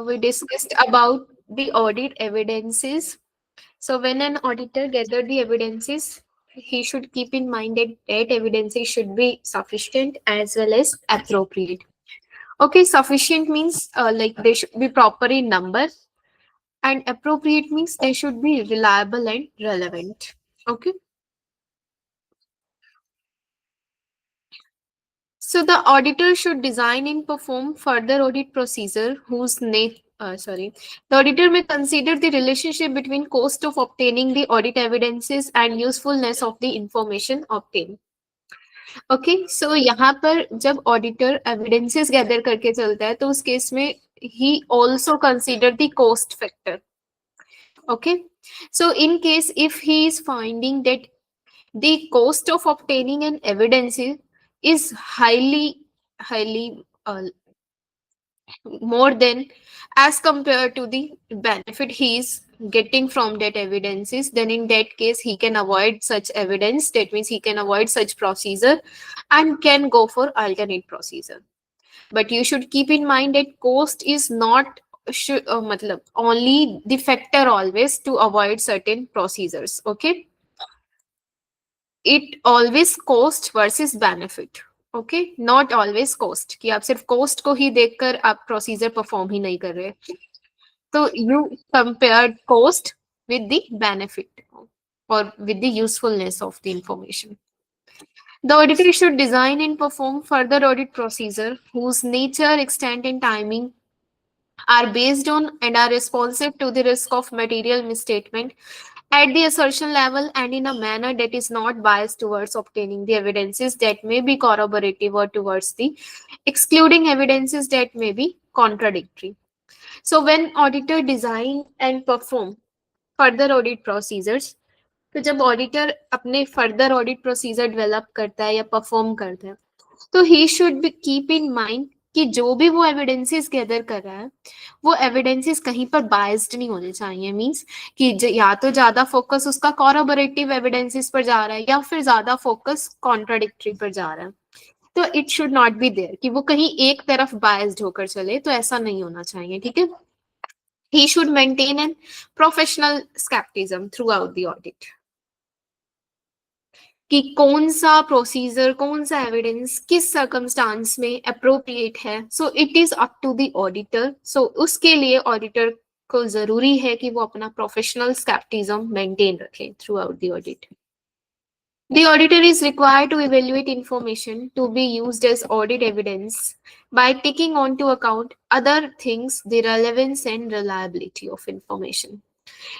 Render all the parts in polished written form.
we discussed about the audit evidences. So when an auditor gathered the evidences, he should keep in mind that evidences should be sufficient as well as appropriate. Okay, sufficient means like they should be proper in number, and appropriate means they should be reliable and relevant. Okay. So the auditor should design and perform further audit procedure the auditor may consider the relationship between cost of obtaining the audit evidences and usefulness of the information obtained. Okay so यहाँ पर जब auditor evidences gather करके चलता है तो उस case में he also consider the cost factor. Okay, so in case if he is finding that the cost of obtaining an evidence is highly more than as compared to the benefit he is getting from that evidences, then in that case he can avoid such evidence. That means he can avoid such procedure and can go for alternate procedure. But you should keep in mind that cost is not matlab, only the factor always to avoid certain procedures. Okay, it always cost versus benefit. Okay, not always cost कि आप सिर्फ cost को ही देखकर आप procedure perform ही नहीं कर रहे. तो you compare cost with the benefit और with the usefulness of the information. The auditor should design and perform further audit procedure whose nature, extent, and timing are based on and are responsive to the risk of material misstatement at the assertion level and in a manner that is not biased towards obtaining the evidences that may be corroborative or towards the excluding evidences that may be contradictory. So when auditor design and perform further audit procedures, तो जब auditor अपने further audit procedure develop करता है या perform करता है तो he should be keep in mind कि जो भी वो एविडेंसेस गैदर कर रहा है वो एविडेंसेस कहीं पर बायस्ड नहीं होने चाहिए. मींस कि या तो ज्यादा फोकस उसका कॉरोबोरेटिव एविडेंसेस पर जा रहा है या फिर ज्यादा फोकस कॉन्ट्राडिक्टरी पर जा रहा है. तो it should not be there कि वो कहीं एक तरफ बायस्ड होकर चले, तो ऐसा नहीं होना चाहिए. ठीक है, he should maintain an professional skepticism throughout the audit. कि कौन सा प्रोसीजर, कौन सा एविडेंस किस सर्कमस्टांस में अप्रोप्रिएट है. So it is up to the auditor. So उसके लिए ऑडिटर को जरूरी है कि वो अपना प्रोफेशनल स्केप्टिज्म मेंटेन रखे throughout the audit. The auditor is required to evaluate information to be used as audit evidence by taking onto account other things, the relevance and reliability of information,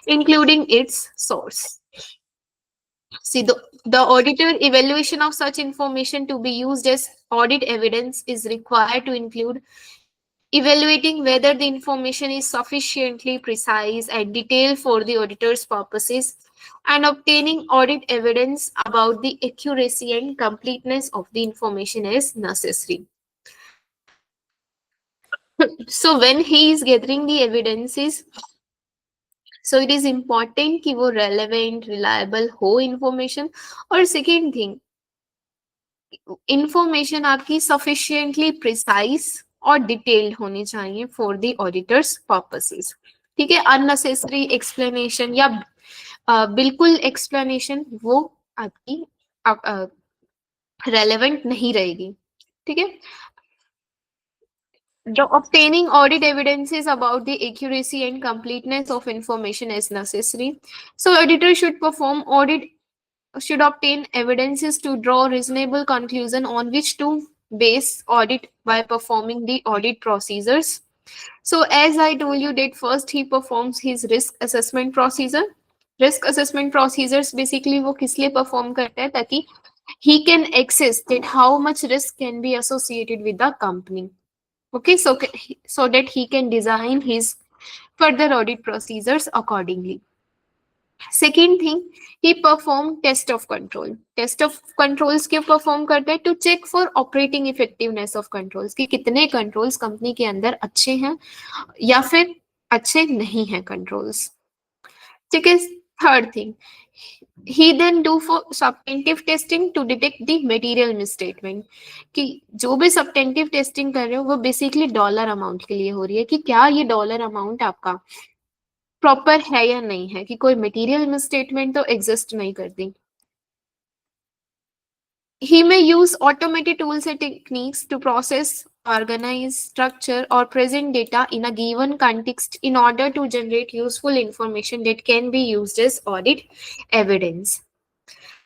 including its source. See, the auditor evaluation of such information to be used as audit evidence is required to include evaluating whether the information is sufficiently precise and detailed for the auditor's purposes and obtaining audit evidence about the accuracy and completeness of the information is necessary. So when he is gathering the evidences, so it is important कि वो relevant, reliable हो information. और second thing, information आपकी sufficiently precise और detailed होनी चाहिए for the auditor's purposes. ठीक है, unnecessary explanation या बिल्कुल explanation वो आपकी relevant नहीं रहेगी. ठीक है, the obtaining audit evidences about the accuracy and completeness of information is necessary. So auditor should perform audit, should obtain evidences to draw reasonable conclusion on which to base audit by performing the audit procedures. So as I told you that first he performs his risk assessment procedure. Risk assessment procedures basically वो किस लिए perform करता है ताकि he can assess that how much risk can be associated with the company. Okay, so that he can design his further audit procedures accordingly. Second thing, he perform test of control. Test of controls क्यों perform करता है? To check for operating effectiveness of controls कि कितने controls company के अंदर अच्छे हैं या फिर अच्छे नहीं हैं controls. ठीक है. Third thing, He then do for substantive testing to detect the material misstatement, कि जो भी substantive testing कर रहे हो वो बेसिकली डॉलर अमाउंट के लिए हो रही है कि क्या ये डॉलर अमाउंट आपका प्रॉपर है या नहीं है, कि कोई मटेरियल मिसस्टेटमेंट तो एग्जिस्ट नहीं करती. He may use automated tools and techniques to process, organize, structure, or present data in a given context in order to generate useful information that can be used as audit evidence.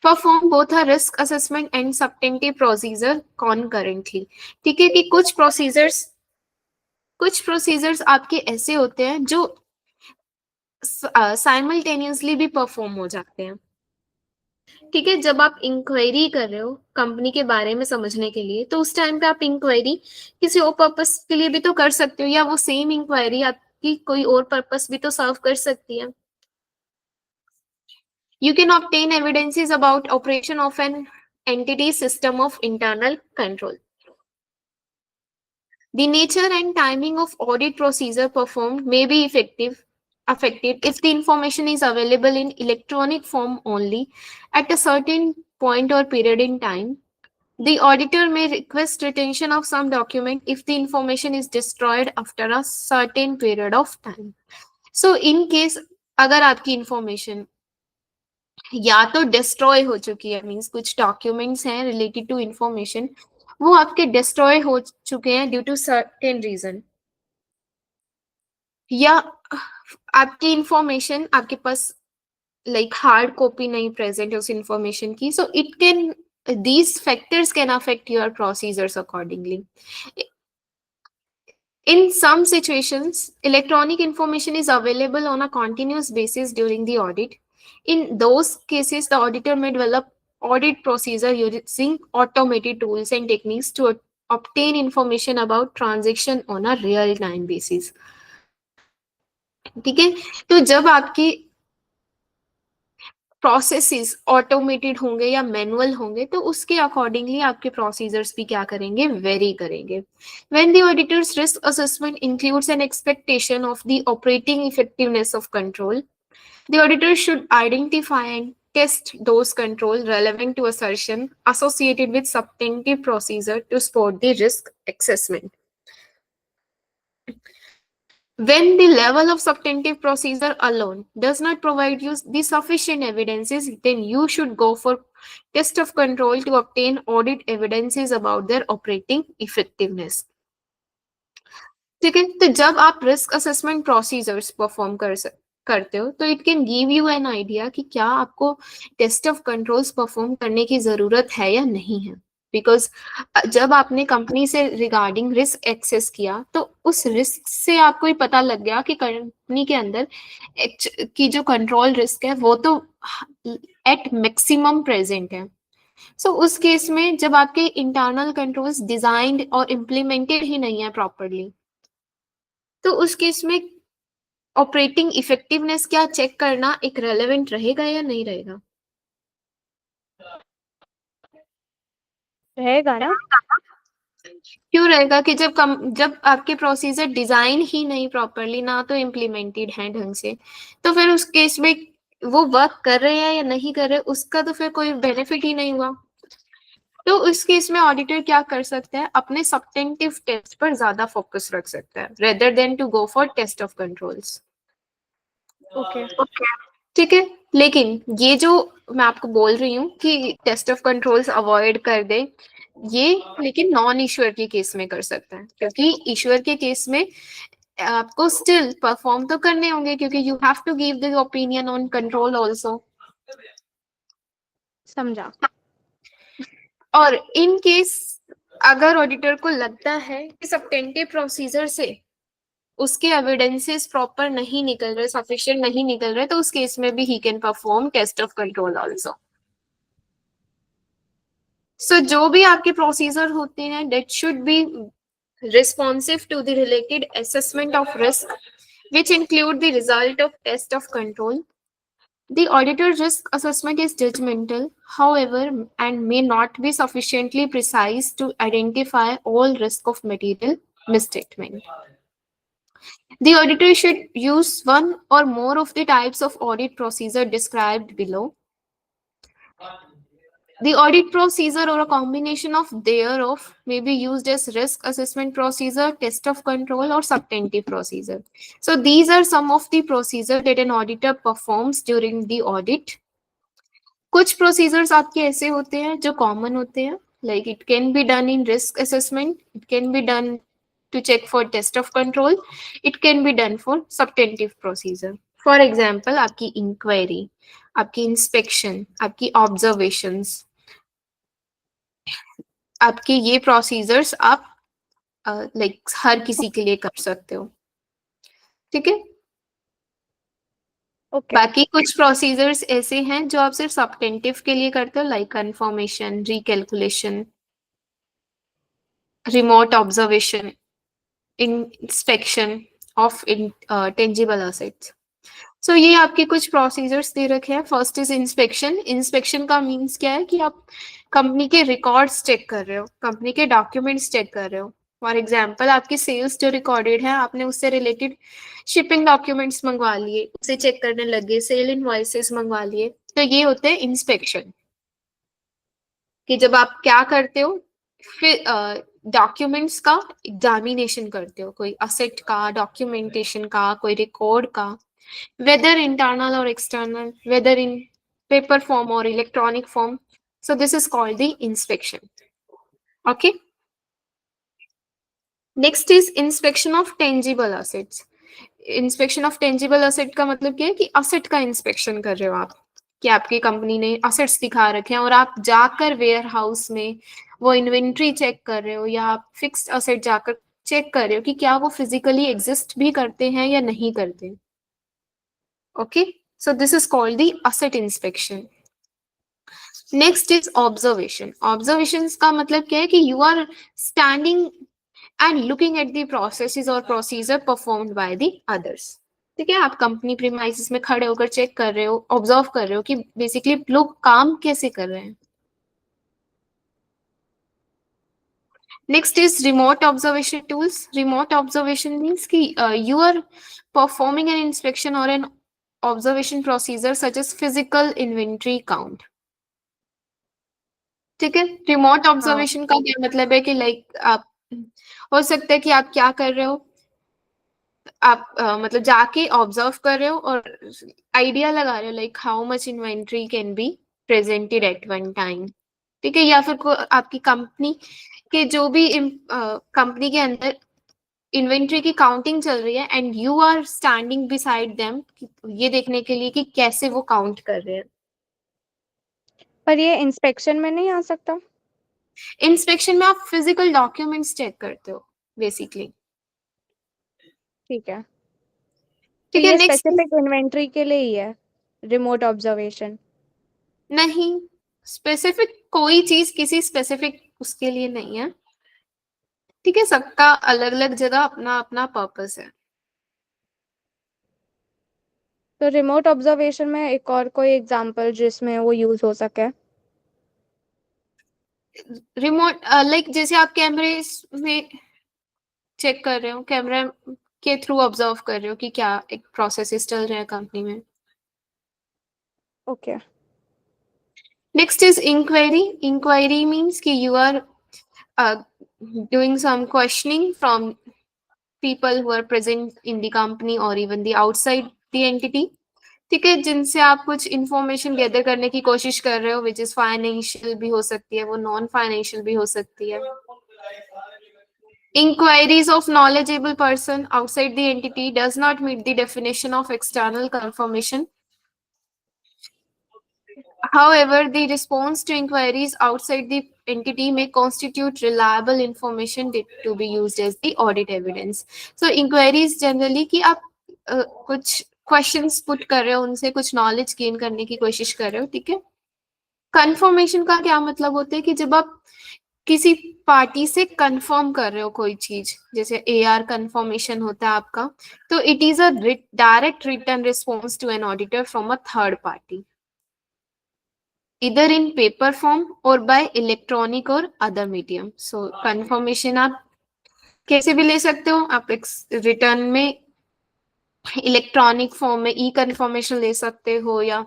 Perform both a risk assessment and substantive procedure concurrently. ठीक है कि कुछ procedures आपके ऐसे होते हैं जो simultaneously भी परफॉर्म हो जाते हैं. ठीक है, जब आप इंक्वायरी कर रहे हो कंपनी के बारे में समझने के लिए, तो उस टाइम पे आप इंक्वायरी किसी और पर्पस के लिए भी तो कर सकते हो, या वो सेम इंक्वायरी आपकी कोई और पर्पस भी तो सर्व कर सकती है. You can obtain evidences about operation of an entity system of internal control. The nature and timing of audit procedure performed may be affected if the information is available in electronic form only at a certain point or period in time. The auditor may request retention of some document if the information is destroyed after a certain period of time. So in case अगर आपकी information या तो destroy हो चुकी है, means कुछ documents हैं related to information वो आपके डिस्ट्रॉय हो चुके हैं ड्यू टू सर्टेन रीजन, या आपकी इंफॉर्मेशन आपके पास लाइक हार्ड कॉपी नहीं प्रेजेंट है उस इंफॉर्मेशन की, so it can these factors can affect your procedures accordingly. In some situations, electronic information is available on a continuous basis during the audit. In those cases, the auditor may develop audit procedure using automated tools and techniques to obtain information about transaction on a real time basis. ठीक है, तो जब आपकी processes automated होंगे या manual होंगे तो उसके अकॉर्डिंगली आपके प्रोसीजर्स भी क्या करेंगे, वेरी करेंगे. When the auditors risk assessment includes an expectation of the operating effectiveness of control, the auditor should identify and test those control relevant to assertion associated with substantive procedure to support the risk assessment. When the level of substantive procedure alone does not provide you the sufficient evidences, then you should go for test of control to obtain audit evidences about their operating effectiveness. ठीक है, तो जब आप risk assessment procedures perform करते हो तो it can give you an idea कि क्या आपको टेस्ट ऑफ कंट्रोल्स परफॉर्म करने की जरूरत है या नहीं है. बिकॉज जब आपने कंपनी से रिगार्डिंग रिस्क एक्सेस किया तो उस रिस्क से आपको ही पता लग गया कि कंपनी के अंदर की जो कंट्रोल रिस्क है वो तो एट मैक्सिमम प्रेजेंट है. सो उस केस में जब आपके इंटरनल कंट्रोल्स डिजाइंड और इम्प्लीमेंटेड ही नहीं है प्रॉपरली, तो उस केस में ऑपरेटिंग इफेक्टिवनेस क्या चेक करना एक रेलेवेंट रहेगा या नहीं रहेगा? रहेगा ना. क्यों रहेगा कि जब आपके प्रोसीजर डिजाइन ही नहीं प्रॉपरली, ना तो इम्प्लीमेंटेड है ढंग से, तो फिर उस केस में वो वर्क कर रहे हैं या नहीं कर रहे उसका तो फिर कोई बेनिफिट ही नहीं हुआ. तो उस केस में ऑडिटर क्या कर सकते हैं, अपने सब्टेंटिव टेस्ट पर ज्यादा फोकस रख सकता है rather than to go for test of controls. Okay. ठीक है, लेकिन ये जो मैं आपको बोल रही हूँ कि टेस्ट ऑफ कंट्रोल्स अवॉइड कर दे, ये लेकिन नॉन इश्यूअर के केस में कर सकता है, क्योंकि इश्यूअर के केस में आपको स्टिल परफॉर्म तो करने होंगे क्योंकि you have to give the opinion on control also. समझा. और इन केस अगर ऑडिटर को लगता है कि सब्टेंटिव प्रोसीजर से उसके एविडेंसेस प्रॉपर नहीं निकल रहे, सफिशिएंट नहीं निकल रहे, तो उस केस में भी he can perform test of control also. So जो भी आपके प्रोसीजर होते हैं that should be responsive to the related assessment of risk, which include the result of test of control. The auditor's risk assessment is judgmental, however, and may not be sufficiently precise to identify all risk of material misstatement. The auditor should use one or more of the types of audit procedure described below. The audit procedure or a combination of thereof may be used as risk assessment procedure, test of control, or substantive procedure. So these are some of the procedure that an auditor performs during the audit. कुछ procedures आपके ऐसे होते हैं जो common होते हैं, like it can be done in risk assessment, it can be done to check for test of control, it can be done for substantive procedure. For example आपकी inquiry, आपकी इंस्पेक्शन, आपकी ऑब्जर्वेशंस, आपके ये procedures आप like हर किसी के लिए कर सकते हो. ठीक है. ओके. बाकी कुछ प्रोसीजर्स ऐसे हैं जो आप सिर्फ सबटेंटिव के लिए करते हो, like confirmation, recalculation, remote observation, inspection of tangible assets. So ये आपके कुछ प्रोसीजर्स दे रखे हैं. First is inspection. इंस्पेक्शन का मीन्स क्या है कि आप कंपनी के रिकॉर्ड्स चेक कर रहे हो, कंपनी के डॉक्यूमेंट्स चेक कर रहे हो. फॉर एग्जाम्पल आपकी सेल्स जो रिकॉर्डेड है, आपने उससे रिलेटेड शिपिंग डॉक्यूमेंट्स मंगवा लिए, उसे चेक करने लगे, सेल इनवॉइसेस मंगवा लिए, तो ये होते हैं इंस्पेक्शन. कि जब आप क्या करते हो, फिर डॉक्यूमेंट्स का एग्जामिनेशन करते हो, कोई असेट का, डॉक्यूमेंटेशन का, कोई रिकॉर्ड का, वेदर इंटरनल और external, whether in paper form और electronic form. So this is called the inspection. Okay. Next is inspection of tangible assets. Inspection of tangible asset का मतलब क्या है कि असेट का इंस्पेक्शन कर रहे हो आप, कि आपकी कंपनी ने असेट्स दिखा रखे हैं और आप जाकर वेयर हाउस में वो इन्वेंट्री चेक कर रहे हो, या आप फिक्स्ड असेट जाकर चेक कर रहे हो कि क्या वो फिजिकली एग्जिस्ट भी करते हैं या नहीं करते. Okay. So this is called the asset inspection. Next is observation. Observations का मतलब क्या है कि you are standing and looking at the processes or procedure performed by the others. ठीक है. आप कंपनी प्रीमाइसेस में खड़े होकर चेक कर रहे हो, ऑब्जर्व कर रहे हो कि बेसिकली लोग काम कैसे कर रहे हैं. Next is remote observation tools. Remote observation means कि you are performing an inspection और an observation procedure such as physical inventory count. ठीक है. रिमोट ऑब्जर्वेशन का क्या मतलब है कि लाइक आप, हो सकता है कि आप क्या कर रहे हो, आप मतलब जाके ऑब्जर्व कर रहे हो और आइडिया लगा रहे हो like how much inventory can be presented at one time. ठीक है. या फिर आपकी कंपनी के जो भी कंपनी के अंदर इन्वेंट्री की काउंटिंग चल रही है and you are standing beside them, ये देखने के लिए कि कैसे वो काउंट कर रहे हैं. पर ये इंस्पेक्शन में नहीं आ सकता? इंस्पेक्शन में आप फिजिकल डॉक्यूमेंट्स चेक करते हो बेसिकली. ठीक है. तो ठीक है. ये नेक्स्ट. स्पेसिफिक इन्वेंट्री के लिए ही है रिमोट ऑब्जर्वेशन? नहीं, स्पेसिफिक कोई चीज किसी स्पेसिफिक उसके लिए नहीं है. ठीक है. सबका अलग अलग जगह अपना अपना पर्पस है. तो रिमोट ऑब्जर्वेशन में एक और कोई एग्जांपल जिसमें वो यूज हो सके? रिमोट लाइक जैसे आप कैमरे में चेक कर रहे हो, कैमरा के थ्रू ऑब्जर्व कर रहे हो कि क्या एक प्रोसेसेस चल रहे हैं कंपनी में. Okay. Next is inquiry. Inquiry means कि you are doing some questioning from people who are present in the company or even the outside the entity. ठीक है. जिनसे आप कुछ इंफॉर्मेशन गैदर करने की कोशिश कर रहे हो, विच इज फाइनेंशियल भी हो सकती है, वो नॉन फाइनेंशियल भी हो सकती है. Inquiries of knowledgeable person outside the entity does not meet the definition of external confirmation. However, the response to inquiries outside the entity may constitute reliable information to be used as the audit evidence. So, inquiries generally कि आप कुछ questions put कर रहे हो, उनसे कुछ knowledge gain करने की कोशिश कर रहे हो. ठीक है. Confirmation का क्या मतलब होता है कि जब आप किसी पार्टी से कंफर्म कर रहे हो कोई चीज, जैसे AR कंफर्मेशन होता है आपका, तो it is a direct return response to an auditor from a third party, इधर इन पेपर फॉर्म और बाय इलेक्ट्रॉनिक और अदर मीडियम. सो कंफर्मेशन आप कैसे भी ले सकते हो. आप रिटर्न में इलेक्ट्रॉनिक फॉर्म में कंफर्मेशन ले सकते हो, या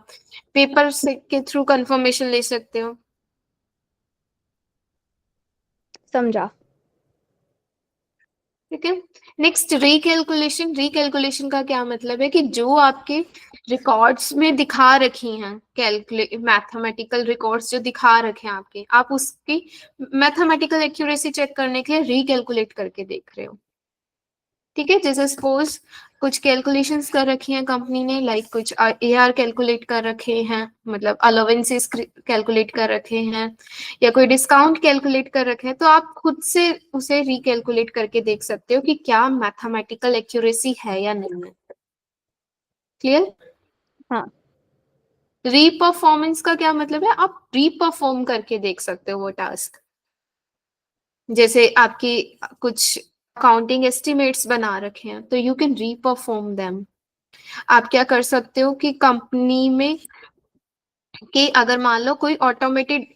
पेपर से के थ्रू कंफर्मेशन ले सकते हो. समझा। ठीक है। Next recalculation. रिकैलकुलेशन का क्या मतलब है कि जो आपके रिकॉर्ड्स में दिखा रखी हैं, कैलकुलेट मैथमेटिकल रिकॉर्ड्स जो दिखा रखे हैं आपके, आप उसकी मैथमेटिकल एक्यूरेसी चेक करने के लिए रिकैलकुलेट करके देख रहे हो। ठीक है, जैसे सपोज कुछ कैलकुलेशंस कर रखी हैं कंपनी ने, लाइक कुछ एआर कैलकुलेट कर रखे हैं, मतलब अलाउंसेस कैलकुलेट कर रखे हैं, या कोई डिस्काउंट कैलकुलेट कर रखे हैं, तो आप खुद से उसे रिकैलकुलेट करके देख सकते हो कि क्या मैथमेटिकल एक्यूरेसी है या नहीं है। क्लियर? हाँ। रीपरफॉर्मेंस का क्या मतलब है, आप रीपरफॉर्म करके देख सकते हो वो टास्क। जैसे आपकी कुछ अकाउंटिंग एस्टिमेट्स बना रखे हैं, तो यू कैन रीपरफॉर्म देम। आप क्या कर सकते हो कि कंपनी में कि अगर मान लो कोई ऑटोमेटेड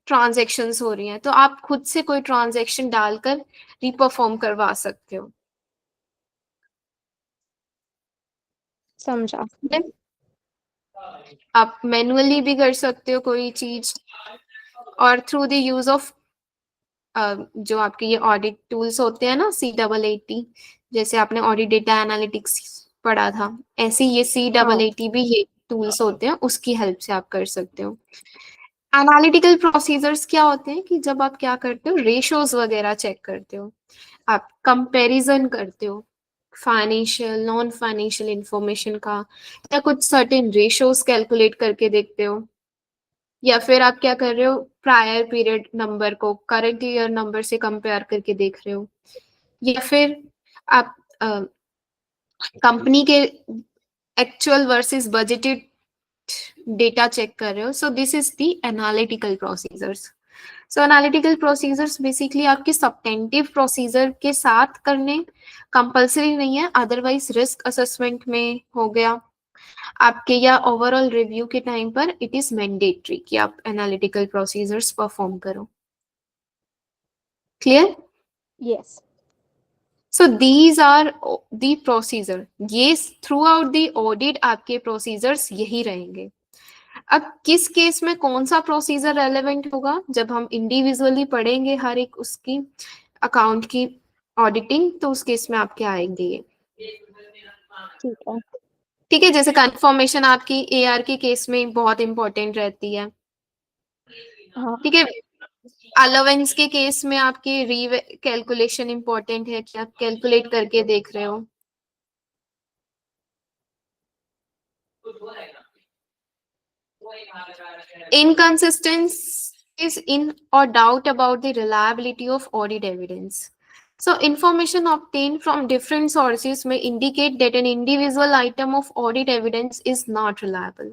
ट्रांजैक्शंस हो रही हैं, तो आप खुद से कोई ट्रांजैक्शन डालकर रीपरफॉर्म करवा सकते हो। समझा। आप मैनुअली भी कर सकते हो कोई चीज, और थ्रू द यूज ऑफ जो आपके ये ऑडिट टूल्स होते हैं ना, C880, जैसे आपने ऑडिट डेटा एनालिटिक्स पढ़ा था, ऐसे ये हाँ। C880 भी ये टूल्स होते हैं, उसकी हेल्प से आप कर सकते हो। एनालिटिकल प्रोसीजर्स क्या होते हैं कि जब आप क्या करते हो, रेशोज वगैरह चेक करते हो, आप कंपैरिजन करते हो फाइनेंशियल नॉन फाइनेंशियल इंफॉर्मेशन का, या कुछ सर्टेन रेशोज कैलकुलेट करके देखते हो, या फिर आप क्या कर रहे हो, प्रायर पीरियड नंबर को करंट ईयर नंबर से कंपेयर करके देख रहे हो, या फिर आप कंपनी के actual versus budgeted data check कर रहे हो। So this is the analytical procedures. So analytical procedures basically आपके सब्टेंटिव प्रोसीजर के साथ करने कंपलसरी नहीं है, अदरवाइज रिस्क असेसमेंट में हो गया आपके, या ओवरऑल रिव्यू के टाइम पर इट इज मैंडेटरी कि आप एनालिटिकल प्रोसीजर्स परफॉर्म करो। Clear? Yes. So these are the procedure, ये थ्रू आउट द ऑडिट आपके प्रोसीजर्स यही रहेंगे। अब किस केस में कौन सा प्रोसीजर रेलेवेंट होगा, जब हम इंडिविजुअली पढ़ेंगे हर एक उसकी अकाउंट की ऑडिटिंग, तो उस केस में आपके आएंगे ये। ठीक है। ठीक है, जैसे कंफर्मेशन आपकी एआर के केस में बहुत इंपॉर्टेंट रहती है। हाँ। ठीक है, अलाउंस के केस में आपकी री कैलकुलेशन इंपॉर्टेंट है कि आप कैलकुलेट करके देख रहे हो। Inconsistencies in or doubt about the reliability of audit evidence. So, information obtained from different sources may indicate that an individual item of audit evidence is not reliable.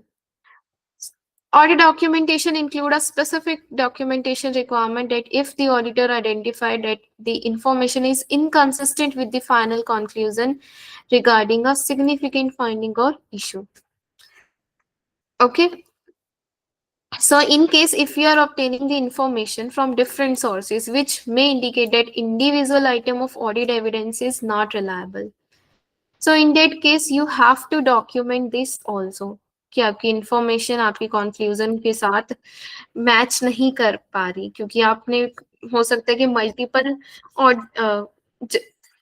Audit documentation include a specific documentation requirement that if the auditor identified that the information is inconsistent with the final conclusion regarding a significant finding or issue. Okay. So in case if you are obtaining the information from different sources which may indicate that individual item of audit evidence is not reliable. So in that case you have to document this also कि आपकी information आपकी conclusion के साथ match नहीं कर पा रही, क्योंकि आपने हो सकता है कि मल्टीपल और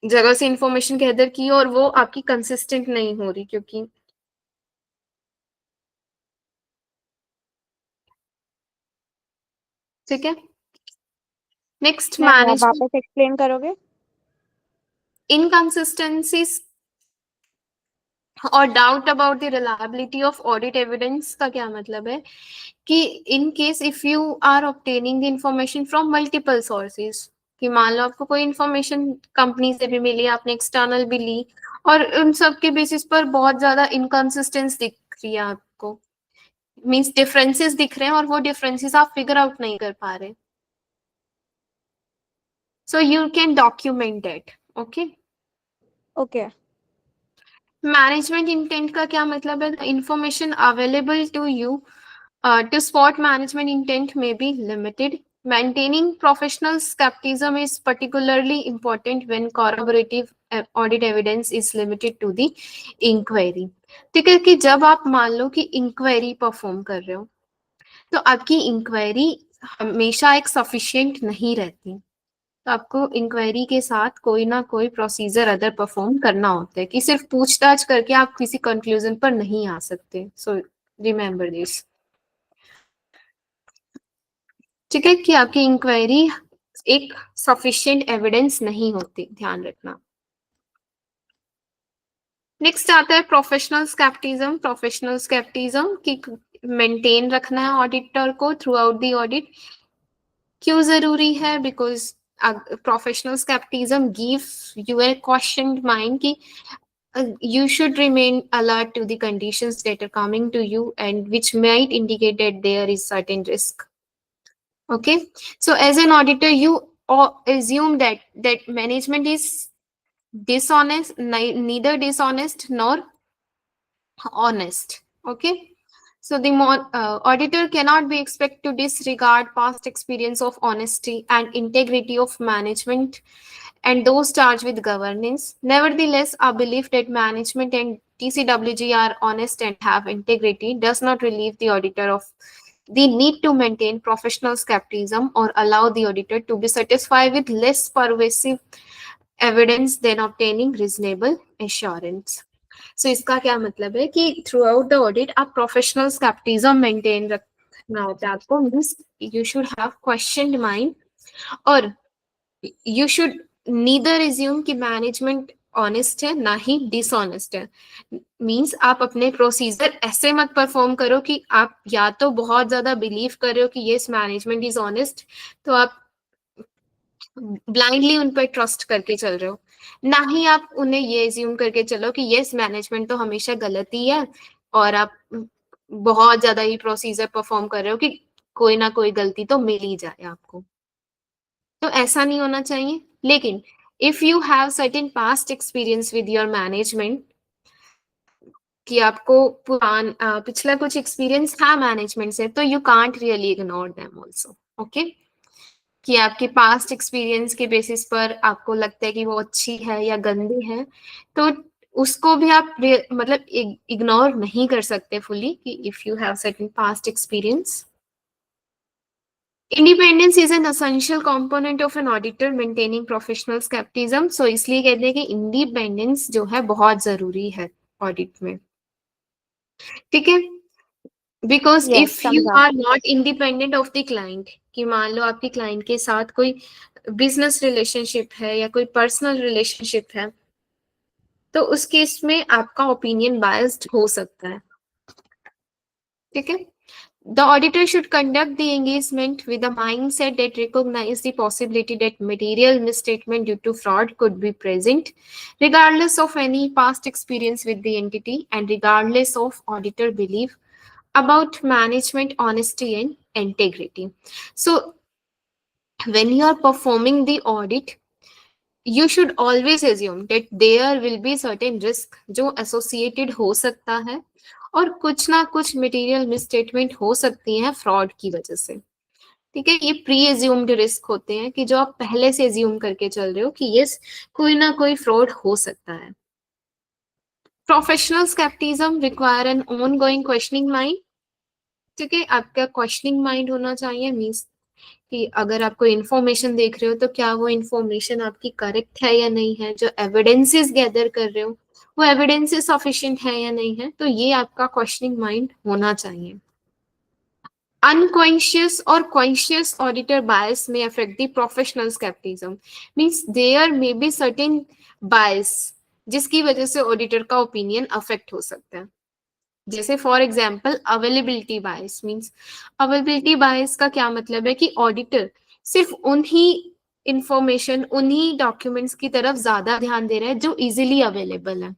जगह से इंफॉर्मेशन गैदर की और वो आपकी कंसिस्टेंट नहीं हो रही, क्योंकि ठीक है। नेक्स्ट नहीं, आप मैनेजमेंट वापस एक्सप्लेन करोगे? इनकंसिस्टेंसीज और doubt about the reliability of audit evidence का क्या मतलब है कि in case if you are obtaining the information from multiple sources, कि मान लो आपको कोई इंफॉर्मेशन कंपनी से भी मिली, आपने एक्सटर्नल भी ली, और उन सब के बेसिस पर बहुत ज्यादा इनकंसिस्टेंस दिख रही है आपको, मींस डिफरेंसेस दिख रहे हैं और वो डिफरेंसेस आप फिगर आउट नहीं कर पा रहे, so you can document that. Okay. Okay. Management intent का क्या मतलब है, information available to you to spot management intent may be limited. Maintaining professional skepticism is particularly important when corroborative audit evidence is limited to the inquiry. ठीक है, कि जब आप मान लो कि इंक्वायरी परफॉर्म कर रहे हो, तो आपकी इंक्वायरी हमेशा एक सफिशिएंट नहीं रहती। तो आपको इंक्वायरी के साथ कोई ना कोई प्रोसीजर अदर परफॉर्म करना होता है, कि सिर्फ पूछताछ करके आप किसी कंक्लूजन पर नहीं आ सकते। सो रिमेम्बर दिस, ठीक है, कि आपकी इंक्वायरी एक सफिशिएंट एविडेंस नहीं होती, ध्यान रखना। नेक्स्ट आता है प्रोफेशनल स्केप्टिज्म। प्रोफेशनल स्केप्टिज्म की मेंटेन रखना है ऑडिटर को थ्रू आउट द ऑडिट। क्यों जरूरी है? Because professional scepticism give you a questioned mind कि you should remain alert to the conditions that are coming to you and which might indicate that there is certain risk. Okay, so as an auditor you assume that management is dishonest, neither dishonest nor honest. Okay, so the auditor cannot be expected to disregard past experience of honesty and integrity of management and those charged with governance. Nevertheless, our belief that management and TCWG are honest and have integrity does not relieve the auditor of the need to maintain professional skepticism or allow the auditor to be satisfied with less pervasive evidence than obtaining reasonable assurance. So इसका क्या मतलब है कि through out the audit आप professional scepticism maintain रखना होता है आपको, means you should have questioned mind और यू शुड नीदर एज्यूम कि मैनेजमेंट ऑनेस्ट है ना ही डिसऑनेस्ट है। मींस आप अपने प्रोसीजर ऐसे मत परफॉर्म करो कि आप या तो बहुत ज्यादा बिलीव कर रहे हो कि यस मैनेजमेंट इज ऑनेस्ट, तो आप ब्लाइंडली उन पर ट्रस्ट करके चल रहे हो, ना ही आप उन्हें ये एज्यूम करके चलो कि यस मैनेजमेंट तो हमेशा गलत ही है और आप बहुत ज्यादा ही प्रोसीजर परफॉर्म कर रहे हो कि कोई ना कोई गलती तो मिल ही जाए आपको। तो ऐसा नहीं होना चाहिए। लेकिन if you have certain past experience with your management, कि आपको पिछला कुछ एक्सपीरियंस था मैनेजमेंट से, तो you can't really ignore them also. Okay, कि आपके पास्ट एक्सपीरियंस के बेसिस पर आपको लगता है कि वो अच्छी है या गंदी है, तो उसको भी आप मतलब इग्नोर नहीं कर सकते फुली, कि if you have certain past experience. Independence is an essential component of an auditor maintaining professional scepticism. So इसलिए कहते हैं कि इंडिपेंडेंस जो है बहुत जरूरी है ऑडिट में, ठीक है। बिकॉज Yes, इफ यू समझा। Are not independent of the client, कि मान लो आपके क्लाइंट के साथ कोई बिजनेस रिलेशनशिप है या कोई पर्सनल रिलेशनशिप है, तो उस केस में आपका ओपिनियन बायस्ड हो सकता है, ठीक है। The auditor should conduct the engagement with a mindset that recognizes the possibility that material misstatement due to fraud could be present, regardless of any past experience with the entity and regardless of auditor belief about management honesty and integrity. So when you are performing the audit, you should always assume that there will be certain risk जो associated हो सकता है और कुछ ना कुछ material misstatement हो सकती है फ्रॉड की वजह से, ठीक है। ये प्री एज्यूम्ड रिस्क होते हैं कि जो आप पहले से एज्यूम करके चल रहे हो कि यस कोई ना कोई फ्रॉड हो सकता है। Professional scepticism require an ongoing questioning mind, ठीक है। आपका क्वेश्चनिंग माइंड होना चाहिए, मीन्स कि अगर आप कोई इंफॉर्मेशन देख रहे हो तो क्या वो इंफॉर्मेशन आपकी करेक्ट है या नहीं है, जो एविडेंसेस गैदर कर रहे हो वो एविडेंसेस सफिशिएंट है या नहीं है, तो ये आपका क्वेश्चनिंग माइंड होना चाहिए। Unconscious or conscious auditor bias may affect the professional skepticism. Means there may be certain bias जिसकी वजह से ऑडिटर का ओपिनियन अफेक्ट हो सकता है। जैसे for example availability bias. Means availability bias का क्या मतलब है कि ऑडिटर सिर्फ उन्हीं इंफॉर्मेशन उन्हीं डॉक्यूमेंट्स की तरफ ज्यादा ध्यान दे रहा है जो इजीली अवेलेबल है,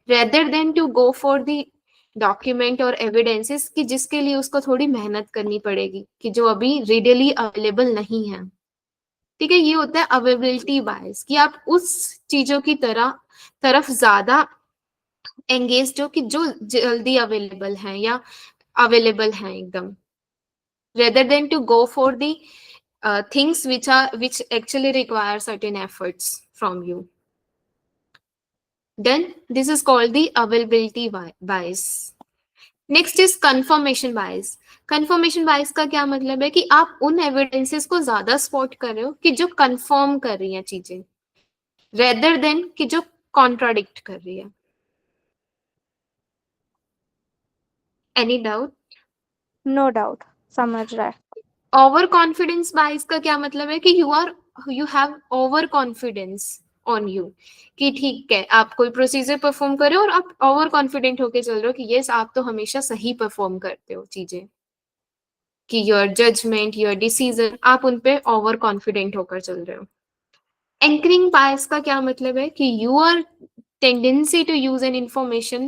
rather than to go for the document और एविडेंसेस कि जिसके लिए उसको थोड़ी मेहनत करनी पड़ेगी, कि जो अभी रेडिली अवेलेबल नहीं है, ठीक है। ये होता है अवेलेबिलिटी बायस, कि आप उस चीजों की तरफ ज्यादा एंगेज हो कि जो जल्दी अवेलेबल है या अवेलेबल है एकदम, rather than to go for the things which actually require certain efforts from you. Then this is called the availability bias. Next is confirmation bias. Confirmation bias का क्या मतलब है कि आप उन एविडेंसेस को ज्यादा स्पॉट कर रहे हो कि जो कंफर्म कर रही हैं चीजें, रेदर देन कि जो कॉन्ट्राडिक्ट कर रही है। Any doubt? नो डाउट, समझ रहा है। ओवर कॉन्फिडेंस बायस का क्या मतलब है कि you have over confidence on you, कि ठीक है आप कोई प्रोसीजर परफॉर्म कर रहे हो और आप ओवर कॉन्फिडेंट होके चल रहे हो कि यस आप तो हमेशा सही परफॉर्म करते हो चीजें, कि योर जजमेंट योर डिसीजन आप उन पे ओवर कॉन्फिडेंट होकर चल रहे हो। एंकरिंग बायस का क्या मतलब है कि you are tendency to use an information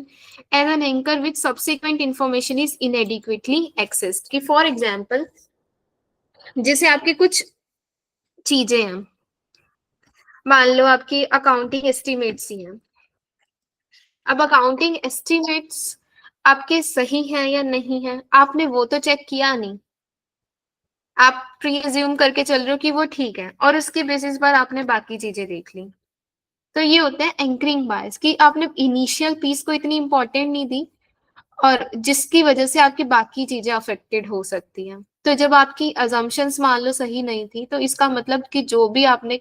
as an anchor which subsequent information is inadequately accessed, कि फॉर एग्जाम्पल जैसे आपकी कुछ चीजें हैं, मान लो आपकी अकाउंटिंग एस्टिमेट्स ही हैं। अब अकाउंटिंग एस्टिमेट्स आपके सही हैं या नहीं है आपने वो तो चेक किया नहीं, आप प्री एज्यूम करके चल रहे हो कि वो ठीक है और उसके बेसिस पर आपने बाकी चीजें देख ली। तो ये होता है एंकरिंग बायस, कि आपने इनिशियल पीस को इतनी इंपॉर्टेंट नहीं दी और जिसकी वजह से आपकी बाकी चीजें अफेक्टेड हो सकती हैं। तो जब आपकी अजम्पशंस मान लो सही नहीं थी तो इसका मतलब कि जो भी आपने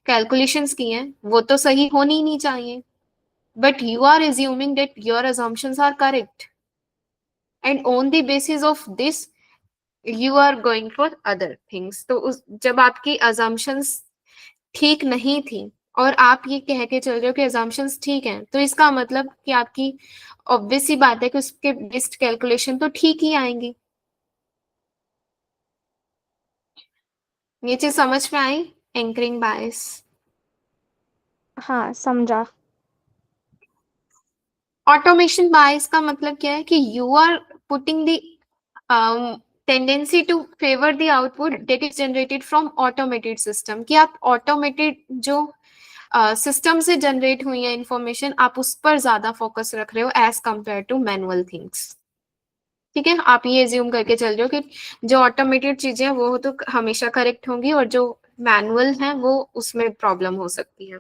कैलकुलेशंस की हैं वो तो सही होनी ही नहीं चाहिए, but you are assuming that your assumptions are correct and on the basis of this you are going for other things. तो जब आपकी अजम्पशंस ठीक नहीं थी और आप ये कह के चल रहे हो कि अजम्पशंस ठीक हैं, तो इसका मतलब कि आपकी ऑब्वियस सी बात है कि उसके बेस्ड कैलकुलेशन तो ठीक ही आएंगी। ये चीज समझ में आई? एंकरिंग बायस। हाँ, समझा। ऑटोमेशन बायस का मतलब क्या है कि you are putting the tendency to favour the output that is generated from automated system, कि आप ऑटोमेटेड जो सिस्टम से जनरेट हुई है इंफॉर्मेशन आप उस पर ज्यादा फोकस रख रहे हो as compared to manual things. ठीक है, आप ये एज्यूम करके चल रहे हो कि जो ऑटोमेटेड चीजें हैं वो तो हमेशा करेक्ट होंगी और जो मैनुअल है वो उसमें प्रॉब्लम हो सकती है।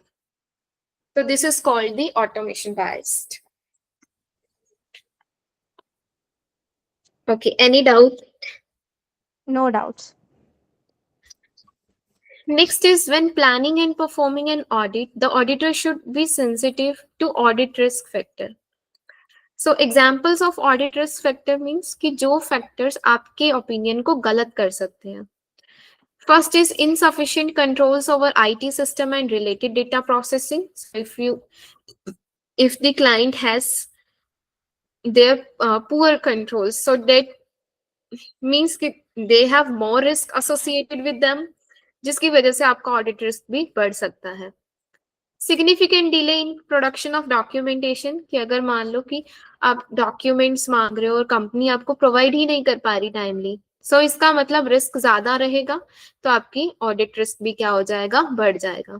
तो this is called the automation biased. Okay, any doubt? No doubts. Next is when planning and performing an audit, the auditor should be sensitive to audit risk factor. So examples of audit risk factor means कि जो factors आपके opinion को गलत कर सकते हैं। First is insufficient controls over IT system and related data processing. So if the client has their poor controls, so that means कि they have more risk associated with them, जिसकी वजह से आपका audit risk भी बढ़ सकता है। Significant delay in production of documentation, कि अगर मान लो कि आप डॉक्यूमेंट्स मांग रहे हो और कंपनी आपको प्रोवाइड ही नहीं कर पा रही टाइमली, सो इसका मतलब रिस्क ज्यादा रहेगा, तो आपकी ऑडिट रिस्क भी क्या हो जाएगा, बढ़ जाएगा।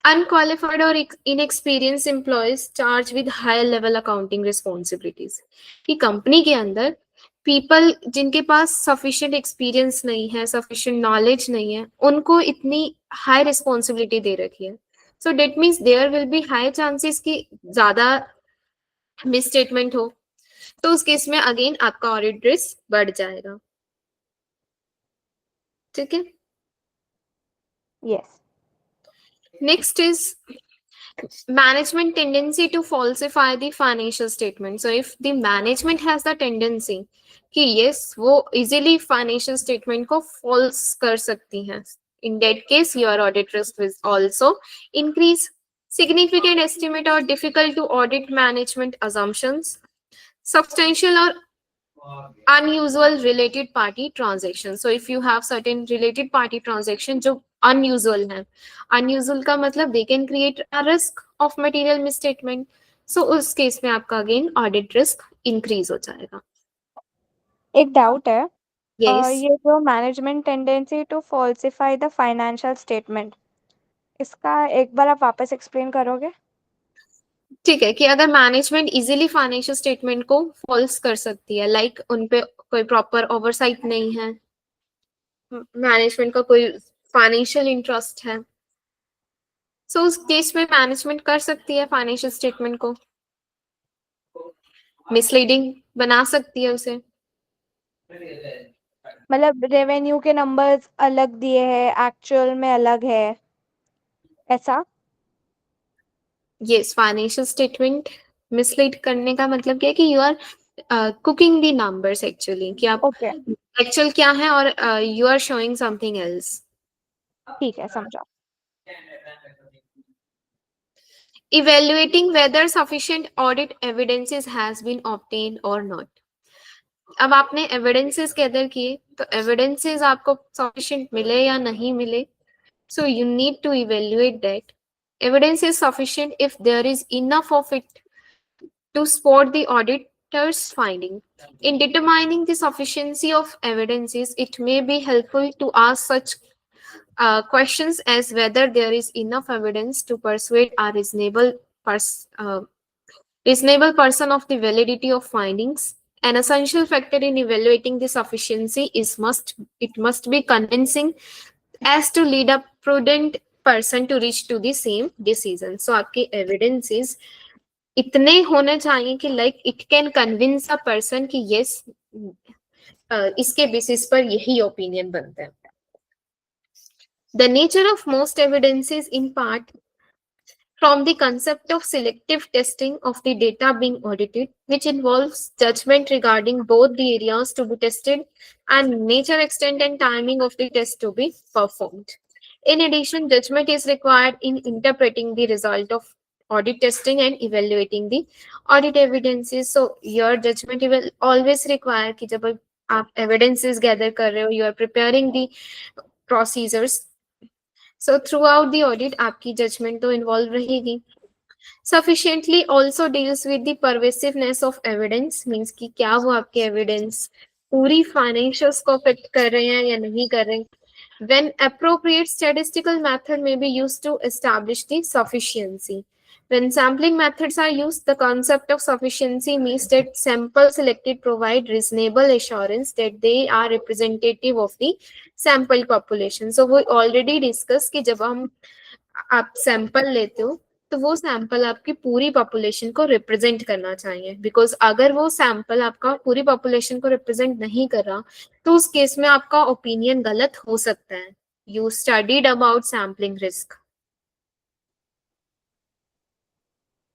अनक्वालिफाइड और inexperience employees charge with higher level accounting responsibilities, कि कंपनी के अंदर पीपल जिनके पास सफिशिएंट एक्सपीरियंस नहीं है, सफिशिएंट नॉलेज नहीं है, उनको इतनी हाई रिस्पॉन्सिबिलिटी दे रखी है। So that means there will be high chances कि ज्यादा मिस स्टेटमेंट हो, तो उस केस में अगेन आपका ऑडिट रिस्क बढ़ जाएगा। ठीक है, yes. Next is management tendency to falsify the financial statement. So if the management has the tendency कि yes वो easily financial statement को false कर सकती हैं, in that case your audit risk will also increase. Significant estimate or difficult to audit management assumptions, substantial or unusual related party transaction. So if you have certain related party transaction जो unusual है, unusual का मतलब they can create a risk of material misstatement. So उस case में आपका again audit risk increase हो जाएगा। एक डाउट है। यस, ये जो management tendency to falsify the financial statement, इसका एक बार आप वापस एक्सप्लेन करोगे? ठीक है, कि अगर मैनेजमेंट इजीली फाइनेंशियल स्टेटमेंट को फॉल्स कर सकती है, लाइक उन पे कोई प्रॉपर ओवरसाइट नहीं है, मैनेजमेंट का कोई फाइनेंशियल इंटरेस्ट है, सो उस केस में मैनेजमेंट कर सकती है फाइनेंशियल स्टेटमेंट को मिसलीडिंग बना सकती है उसे। मतलब रेवेन्यू के नंबर्स अलग दिए हैं, एक्चुअल में अलग है, ऐसा? यस, फाइनेंशियल स्टेटमेंट मिसलीड करने का मतलब क्या है कि you are cooking the numbers actually, कि आप ओके, एक्चुअल क्या है और you are showing something else. ठीक है, समझा। Evaluating whether sufficient audit evidences has been obtained or not. अब आपने एविडेंसेस गैदर किए, तो एविडेंसेस आपको सफिशिएंट मिले या नहीं मिले, so you need to evaluate that. Evidence is sufficient if there is enough of it to support the auditor's finding. In determining the sufficiency of evidences, it may be helpful to ask such questions as whether there is enough evidence to persuade a reasonable person of the validity of findings. An essential factor in evaluating the sufficiency is it must be convincing as to lead a prudent person to reach to the same decision. So आपके evidences इतने होने चाहिए कि like it can convince a person कि yes, इसके basis पर यही opinion बनता है. The nature of most evidences in part from the concept of selective testing of the data being audited, which involves judgment regarding both the areas to be tested and nature, extent, and timing of the test to be performed. In addition, judgment is required in interpreting the result of audit testing and evaluating the audit evidences. So, your judgment will always require कि जब आप evidences gather कर रहे हो, you are preparing the procedures. So, throughout the audit, आपकी judgment तो involve रहेगी. Sufficiently also deals with the pervasiveness of evidence, means कि क्या वो आपके evidence पूरी financials को affect कर रहे हैं या नहीं कर रहे हैं. When appropriate statistical method may be used to establish the sufficiency. When sampling methods are used, the concept of sufficiency means that samples selected provide reasonable assurance that they are representative of the sample population. So we already discussed कि जब हम आप sample लेते हो तो वो sample आपकी पूरी पॉपुलेशन को रिप्रेजेंट करना चाहिए, बिकॉज अगर वो सैंपल आपका पूरी पॉपुलेशन को रिप्रेजेंट नहीं कर रहा तो उस केस में आपका ओपिनियन गलत हो सकता है. You studied about sampling risk.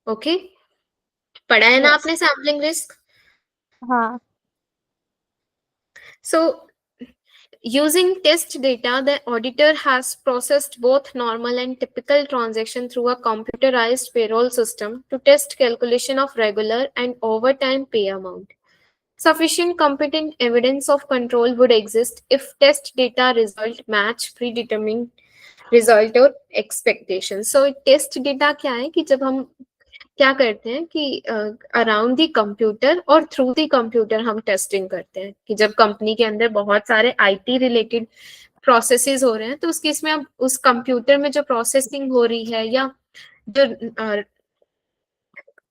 Okay, पढ़ा है ना यस। आपने सैम्पलिंग रिस्क? हाँ। So using test data, the auditor has processed both normal and typical transaction through a computerized payroll system to test calculation of regular and overtime pay amount. Sufficient competent evidence of control would exist if test data result match predetermined result or expectation. So test data क्या है कि जब हम क्या करते हैं कि around the computer और थ्रू द कंप्यूटर हम टेस्टिंग करते हैं कि जब कंपनी के अंदर बहुत सारे आईटी रिलेटेड प्रोसेसेस हो रहे हैं तो उस केस में अब उस कंप्यूटर में जो प्रोसेसिंग हो रही है या जो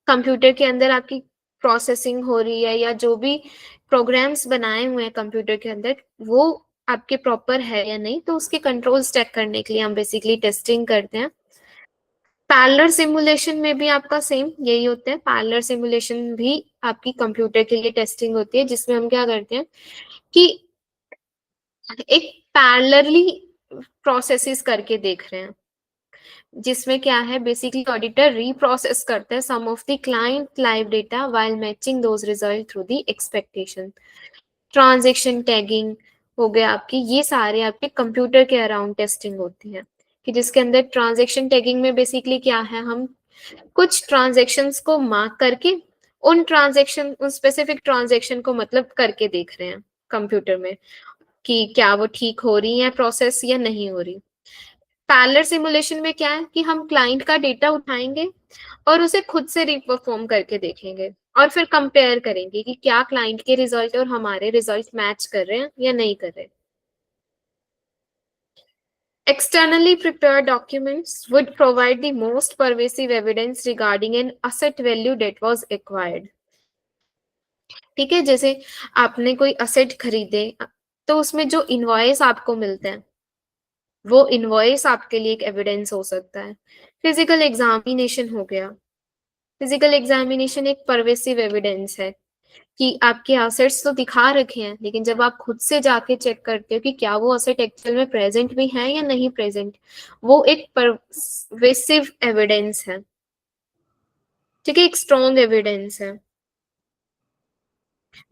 कंप्यूटर के अंदर आपकी प्रोसेसिंग हो रही है या जो भी प्रोग्राम्स बनाए हुए हैं कंप्यूटर के अंदर वो आपके प्रॉपर है या नहीं, तो उसके कंट्रोल्स चेक करने के लिए हम बेसिकली टेस्टिंग करते हैं. पैरेलल सिमुलेशन में भी आपका सेम यही होता है. पैरेलल सिमुलेशन भी आपकी कंप्यूटर के लिए टेस्टिंग होती है जिसमें हम क्या करते हैं कि एक पैरेलली प्रोसेसेस करके देख रहे हैं, जिसमें क्या है बेसिकली ऑडिटर रीप्रोसेस करता है some of the client live data while matching those result through the expectation. Transaction tagging हो गया आपकी, ये सारे आपके कंप्यूटर के अराउंड टेस्टिंग होती है कि जिसके अंदर ट्रांजैक्शन टैगिंग में बेसिकली क्या है, हम कुछ ट्रांजैक्शंस को मार्क करके उन स्पेसिफिक ट्रांजैक्शन को मतलब करके देख रहे हैं कंप्यूटर में कि क्या वो ठीक हो रही है प्रोसेस या नहीं हो रही. पैरेलल सिमुलेशन में क्या है कि हम क्लाइंट का डेटा उठाएंगे और उसे खुद से रीपरफॉर्म करके देखेंगे और फिर कंपेयर करेंगे कि क्या क्लाइंट के रिजल्ट और हमारे रिजल्ट मैच कर रहे हैं या नहीं कर रहे. Externally prepared documents would provide the most pervasive evidence regarding an asset value that was acquired. ठीक है, जैसे आपने कोई असेट खरीदे तो उसमें जो इनवॉइस आपको मिलते हैं वो इनवॉइस आपके लिए एक एविडेंस हो सकता है. फिजिकल एग्जामिनेशन हो गया. फिजिकल एग्जामिनेशन एक परवेसिव एविडेंस है कि आपके एसेट्स तो दिखा रखे हैं, लेकिन जब आप खुद से जाके चेक करते हो कि क्या वो एसेट एक्चुअल में प्रेजेंट भी है या नहीं प्रेजेंट, वो एक परवेसिव एविडेंस है, ठीक है, एक स्ट्रॉन्ग एविडेंस है।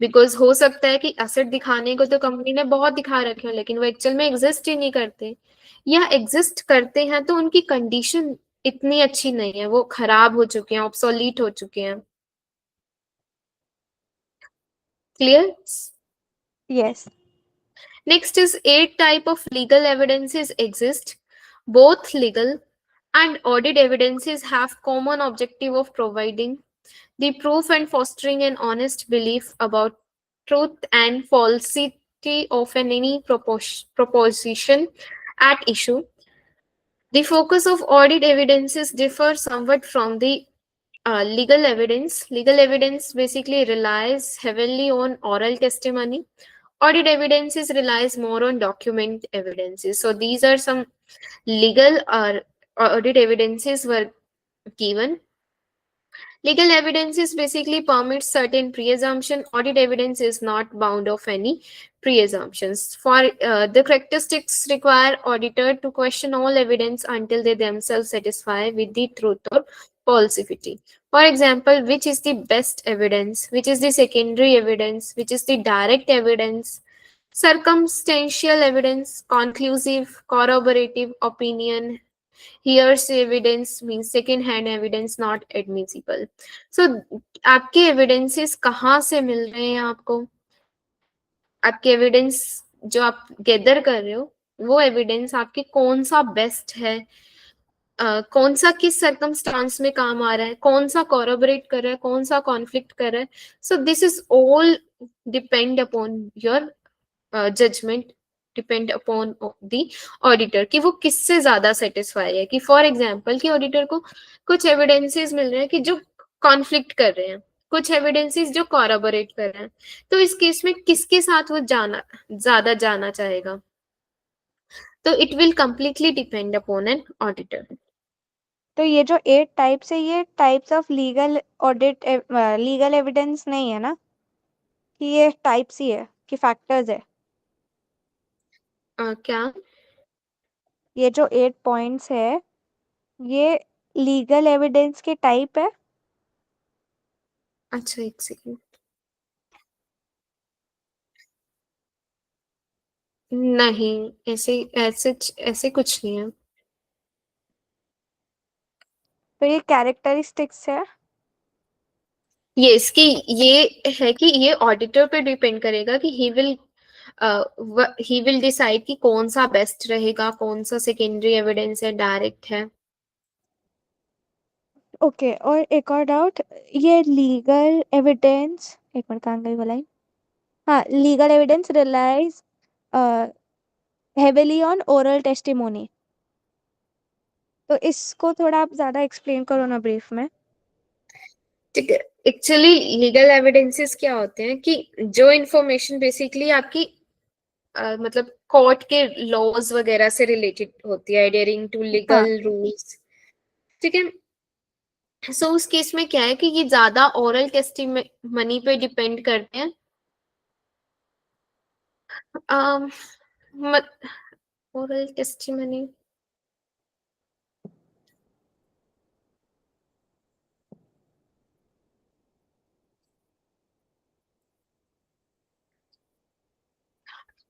बिकॉज हो सकता है कि एसेट दिखाने को तो कंपनी ने बहुत दिखा रखे हैं, लेकिन वो एक्चुअल में एग्जिस्ट ही नहीं करते, या एग्जिस्ट करते हैं तो उनकी कंडीशन इतनी अच्छी नहीं है, वो खराब हो चुके हैं, ऑब्सोलीट हो चुके हैं। Clear? Yes. Next is 8 type of legal evidences exist. Both legal and audit evidences have common objective of providing the proof and fostering an honest belief about truth and falsity of any proposition at issue. The focus of audit evidences differ somewhat from the legal evidence. Legal evidence basically relies heavily on oral testimony. Audit evidences relies more on document evidences. So these are some legal or audit evidences were given. Legal evidences basically permits certain pre-assumption. Audit evidence is not bound of any pre-assumptions. For the characteristics require auditor to question all evidence until they themselves satisfy with the truth or falsity. For example, which is the best evidence, which is the secondary evidence, which is the direct evidence, circumstantial evidence, conclusive, corroborative opinion, hearsay evidence means second hand evidence not admissible. So आपके evidences कहाँ से मिल रहे हैं आपको? आपके evidence जो आप gather कर रहे हो, वो एविडेंस आपके कौन सा बेस्ट है, कौन सा किस सर्कमस्टांस में काम आ रहा है, कौन सा कॉरोबरेट कर रहा है, कौन सा कॉन्फ्लिक्ट कर रहा है. So this is all depend upon your judgement, depend upon the auditor कि वो किससे ज्यादा सेटिस्फाई है. कि फॉर एग्जाम्पल कि ऑडिटर को कुछ एविडेंसेस मिल रहे हैं कि जो कॉन्फ्लिक्ट कर रहे हैं, कुछ एविडेंसेस जो कॉरोबरेट कर रहे हैं, तो इस केस में किसके साथ वो ज्यादा जाना चाहेगा? तो it will completely depend upon an auditor. तो ये जो 8 टाइप्स है, ये types of legal audit legal evidence नहीं है ना, कि ये टाइप्स ही है कि फैक्टर्स है? क्या? ये जो 8 पॉइंट्स है, ये लीगल एविडेंस के टाइप है? अच्छा, एक सेकेंड. नहीं, ऐसे ऐसे ऐसे कुछ नहीं है. तो ये कैरेक्टरिस्टिक्स है? ये इसकी ये है कि ये ऑडिटर पे डिपेंड करेगा कि ही विल डिसाइड कि कौन सा बेस्ट रहेगा, कौन सा सेकेंडरी एविडेंस है, डायरेक्ट है. ओके, और एक और डाउट, ये लीगल एविडेंस, एक मिनट कहाँ गई वो लाइन, हाँ, legal evidence relies heavily on oral testimony, तो इसको थोड़ा आप ज्यादा एक्सप्लेन करो ना ब्रीफ में. ठीक है. एक्चुअली लीगल एविडेंसेस क्या होते हैं कि जो इंफॉर्मेशन बेसिकली आपकी मतलब कोर्ट के लॉज वगैरह से रिलेटेड होती है, एडेयरिंग टू हाँ, लीगल रूल्स. ठीक है. सो उस केस में क्या है कि ये ज्यादा ओरल टेस्टिमनी पे डिपेंड करते हैं. Oral testimony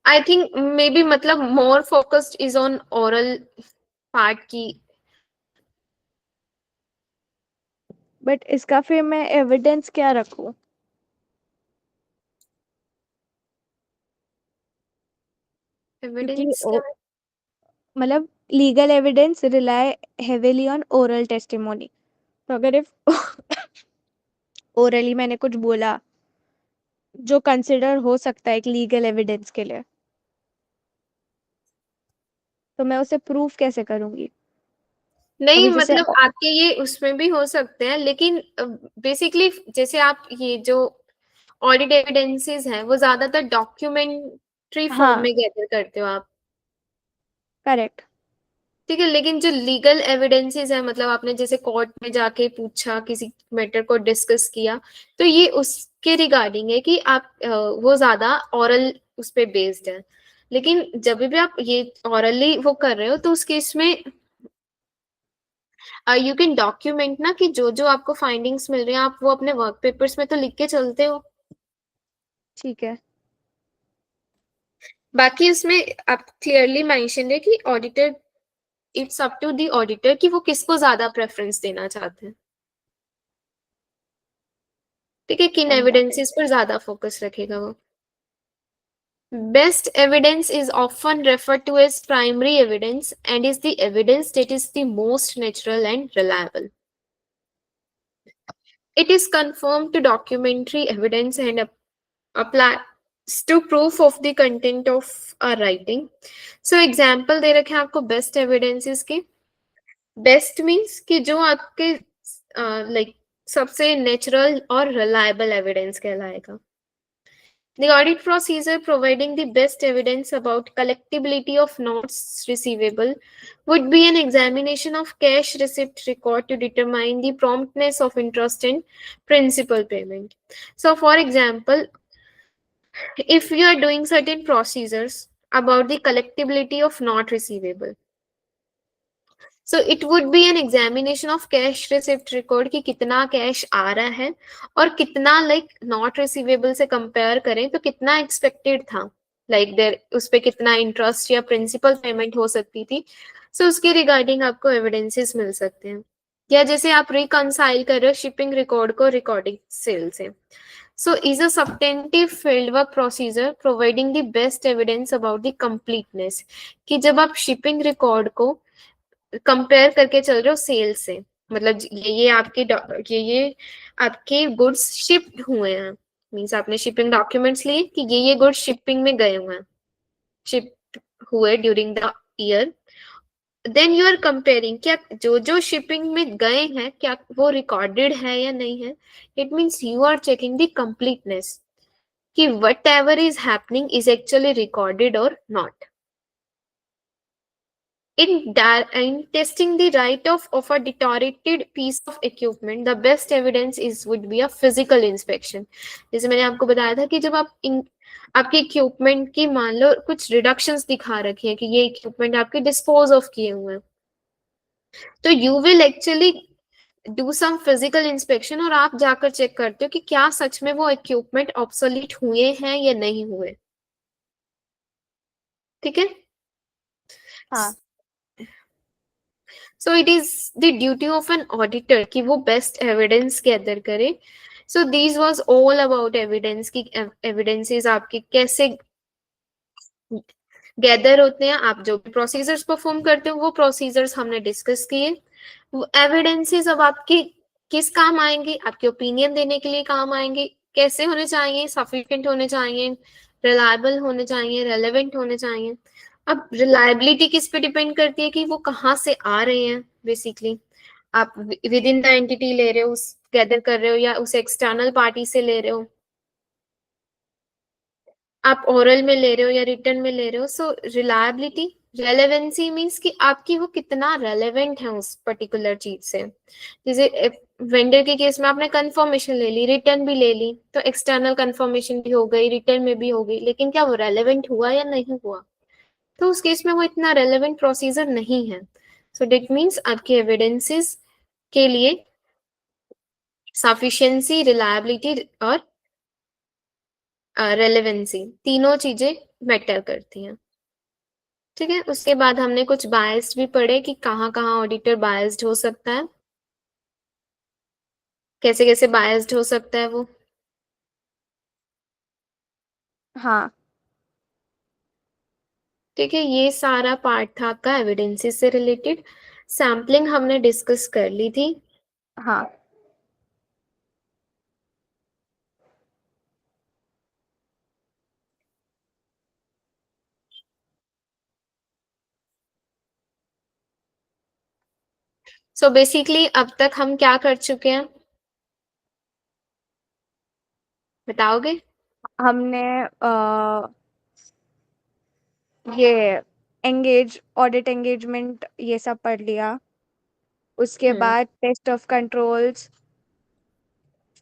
I think may be मतलब more focused is on oral part की. बट इसका फिर मैं एविडेंस क्या रखूं? क्योंकि एविडेंस क्या है? मतलब legal evidence rely heavily on oral testimony, तो अगर इफ ओरली मैंने कुछ बोला जो कंसिडर हो सकता है एक लीगल एविडेंस के लिए, तो मैं उसे प्रूफ कैसे करूंगी? नहीं, अभी जैसे मतलब आपके ये उसमें भी हो सकते हैं, लेकिन बेसिकली जैसे आप ये जो ऑडिट एविडेंसेस हैं वो ज्यादातर डॉक्यूमेंट्री फॉर्म हाँ, में गैदर करते हो आप. करेक्ट. ठीक है, लेकिन जो लीगल एविडेंसेस है, मतलब आपने जैसे कोर्ट में जाके पूछा, किसी मैटर को डिस्कस किया, तो ये उसके रिगार्डिंग है कि आप वो ज्यादा ओरल उस पे बेस्ड है। लेकिन जब भी आप ये ओरली वो कर रहे हो, तो उस केस में यू कैन डॉक्यूमेंट ना, कि जो जो आपको फाइंडिंग्स मिल रही हैं, आप वो अपने वर्क पेपर्स में तो लिख के चलते हो। ठीक है। बाकी उसमें आप क्लियरली मेंशन है कि auditor, it's up to the auditor कि वो किसको ज्यादा प्रेफरेंस देना चाहते हैं। ठीक है, किन समझा। एविडेंसेस पर ज्यादा फोकस रखेगा वो। Best evidence is often referred to as primary evidence and is the evidence that is the most natural and reliable. It is conformed to documentary evidence and applies to proof of the content of a writing. So example दे रखे हैं आपको best evidences के। Best means कि जो आपके like सबसे natural और reliable evidence कहलाएगा। The audit procedure providing the best evidence about collectibility of notes receivable would be an examination of cash receipt record to determine the promptness of interest and principal payment. So, for example, if you are doing certain procedures about the collectibility of not receivable, so it would be an examination of cash receipt record कि कितना cash आ रहा है और कितना like not receivable से compare करें तो कितना एक्सपेक्टेड था, लाइक देर उस पे कितना इंटरेस्ट या प्रिंसिपल पेमेंट हो सकती थी। सो उसके रिगार्डिंग आपको एविडेंसेस मिल सकते हैं। या जैसे आप रिकंसाइल कर रहे हो शिपिंग रिकॉर्ड को रिकॉर्डिंग सेल से, so is a substantive fieldwork procedure providing the best evidence about the completeness, कि जब आप शिपिंग रिकॉर्ड को कंपेयर करके चल रहे हो सेल से, मतलब ये आपके ये आपके गुड्स शिप्ड हुए हैं, मींस आपने शिपिंग डॉक्यूमेंट्स लिए कि ये गुड्स शिपिंग में गए हुए हैं, शिप हुए during the year. Then you are comparing क्या जो जो शिपिंग में गए हैं क्या वो रिकॉर्डेड है या नहीं है। It means you are checking the completeness कि whatever is happening is actually recorded और not. In testing the write-off of a deteriorated piece of equipment, the best evidence is would be a physical inspection. जैसे मैंने आपको बताया था कि जब आप आपके इक्विपमेंट की मान लो कुछ रिडक्शंस दिखा रखी है कि ये इक्विपमेंट आपके डिस्पोज ऑफ किए हुए हैं, तो you will actually do some physical inspection और आप जाकर चेक करते हो कि क्या सच में वो इक्विपमेंट ऑब्सोलीट हुए हैं या नहीं हुए। ठीक है। हाँ। सो it is the duty of an auditor कि वो बेस्ट एविडेंस गैदर करे। So this was all about evidence की एविडेंसेस आपके कैसे गैदर होते हैं, आप जो भी प्रोसीजर्स परफॉर्म करते हो वो प्रोसीजर्स हमने डिस्कस किए। वो एविडेंसेस अब आपके किस काम आएंगे, आपके ओपिनियन देने के लिए काम आएंगे। कैसे होने चाहिए, सफिशिएंट होने चाहिए, रिलायबल होने चाहिए, रेलेवेंट होने चाहिए। अब रिलायबिलिटी किस पे डिपेंड करती है कि वो कहाँ से आ रहे हैं। बेसिकली आप विद इन द एंटिटी ले रहे हो, उस गैदर कर रहे हो या उस एक्सटर्नल पार्टी से ले रहे हो, आप ओरल में ले रहे हो या रिटर्न में ले रहे हो। सो रिलायबिलिटी, रेलेवेंसी मीन्स कि आपकी वो कितना रेलेवेंट है उस पर्टिकुलर चीज से। जैसे वेंडर के केस में आपने कंफर्मेशन ले ली, रिटर्न भी ले ली, तो एक्सटर्नल कंफर्मेशन भी हो गई, रिटर्न में भी हो गई, लेकिन क्या वो रेलेवेंट हुआ या नहीं हुआ, तो उस केस में वो इतना रेलेवेंट प्रोसीजर नहीं है। सो डेट मीन्स आपके एविडेंसेस के लिए सफिशिएंसी, रिलायबिलिटी और रेलेवेंसी तीनों चीजें मैटर करती हैं। ठीक है, उसके बाद हमने कुछ बायस्ड भी पढ़े कि कहाँ कहाँ ऑडिटर बायस्ड हो सकता है, कैसे कैसे बायस्ड हो सकता है वो। हाँ। ठीक है, ये सारा पार्ट था आपका एविडेंसेस से रिलेटेड। सैम्पलिंग हमने डिस्कस कर ली थी। हाँ। सो बेसिकली अब तक हम क्या कर चुके हैं, बताओगे। हमने ये ऑडिट एंगेजमेंट ये सब पढ़ लिया। उसके बाद टेस्ट ऑफ कंट्रोल्स,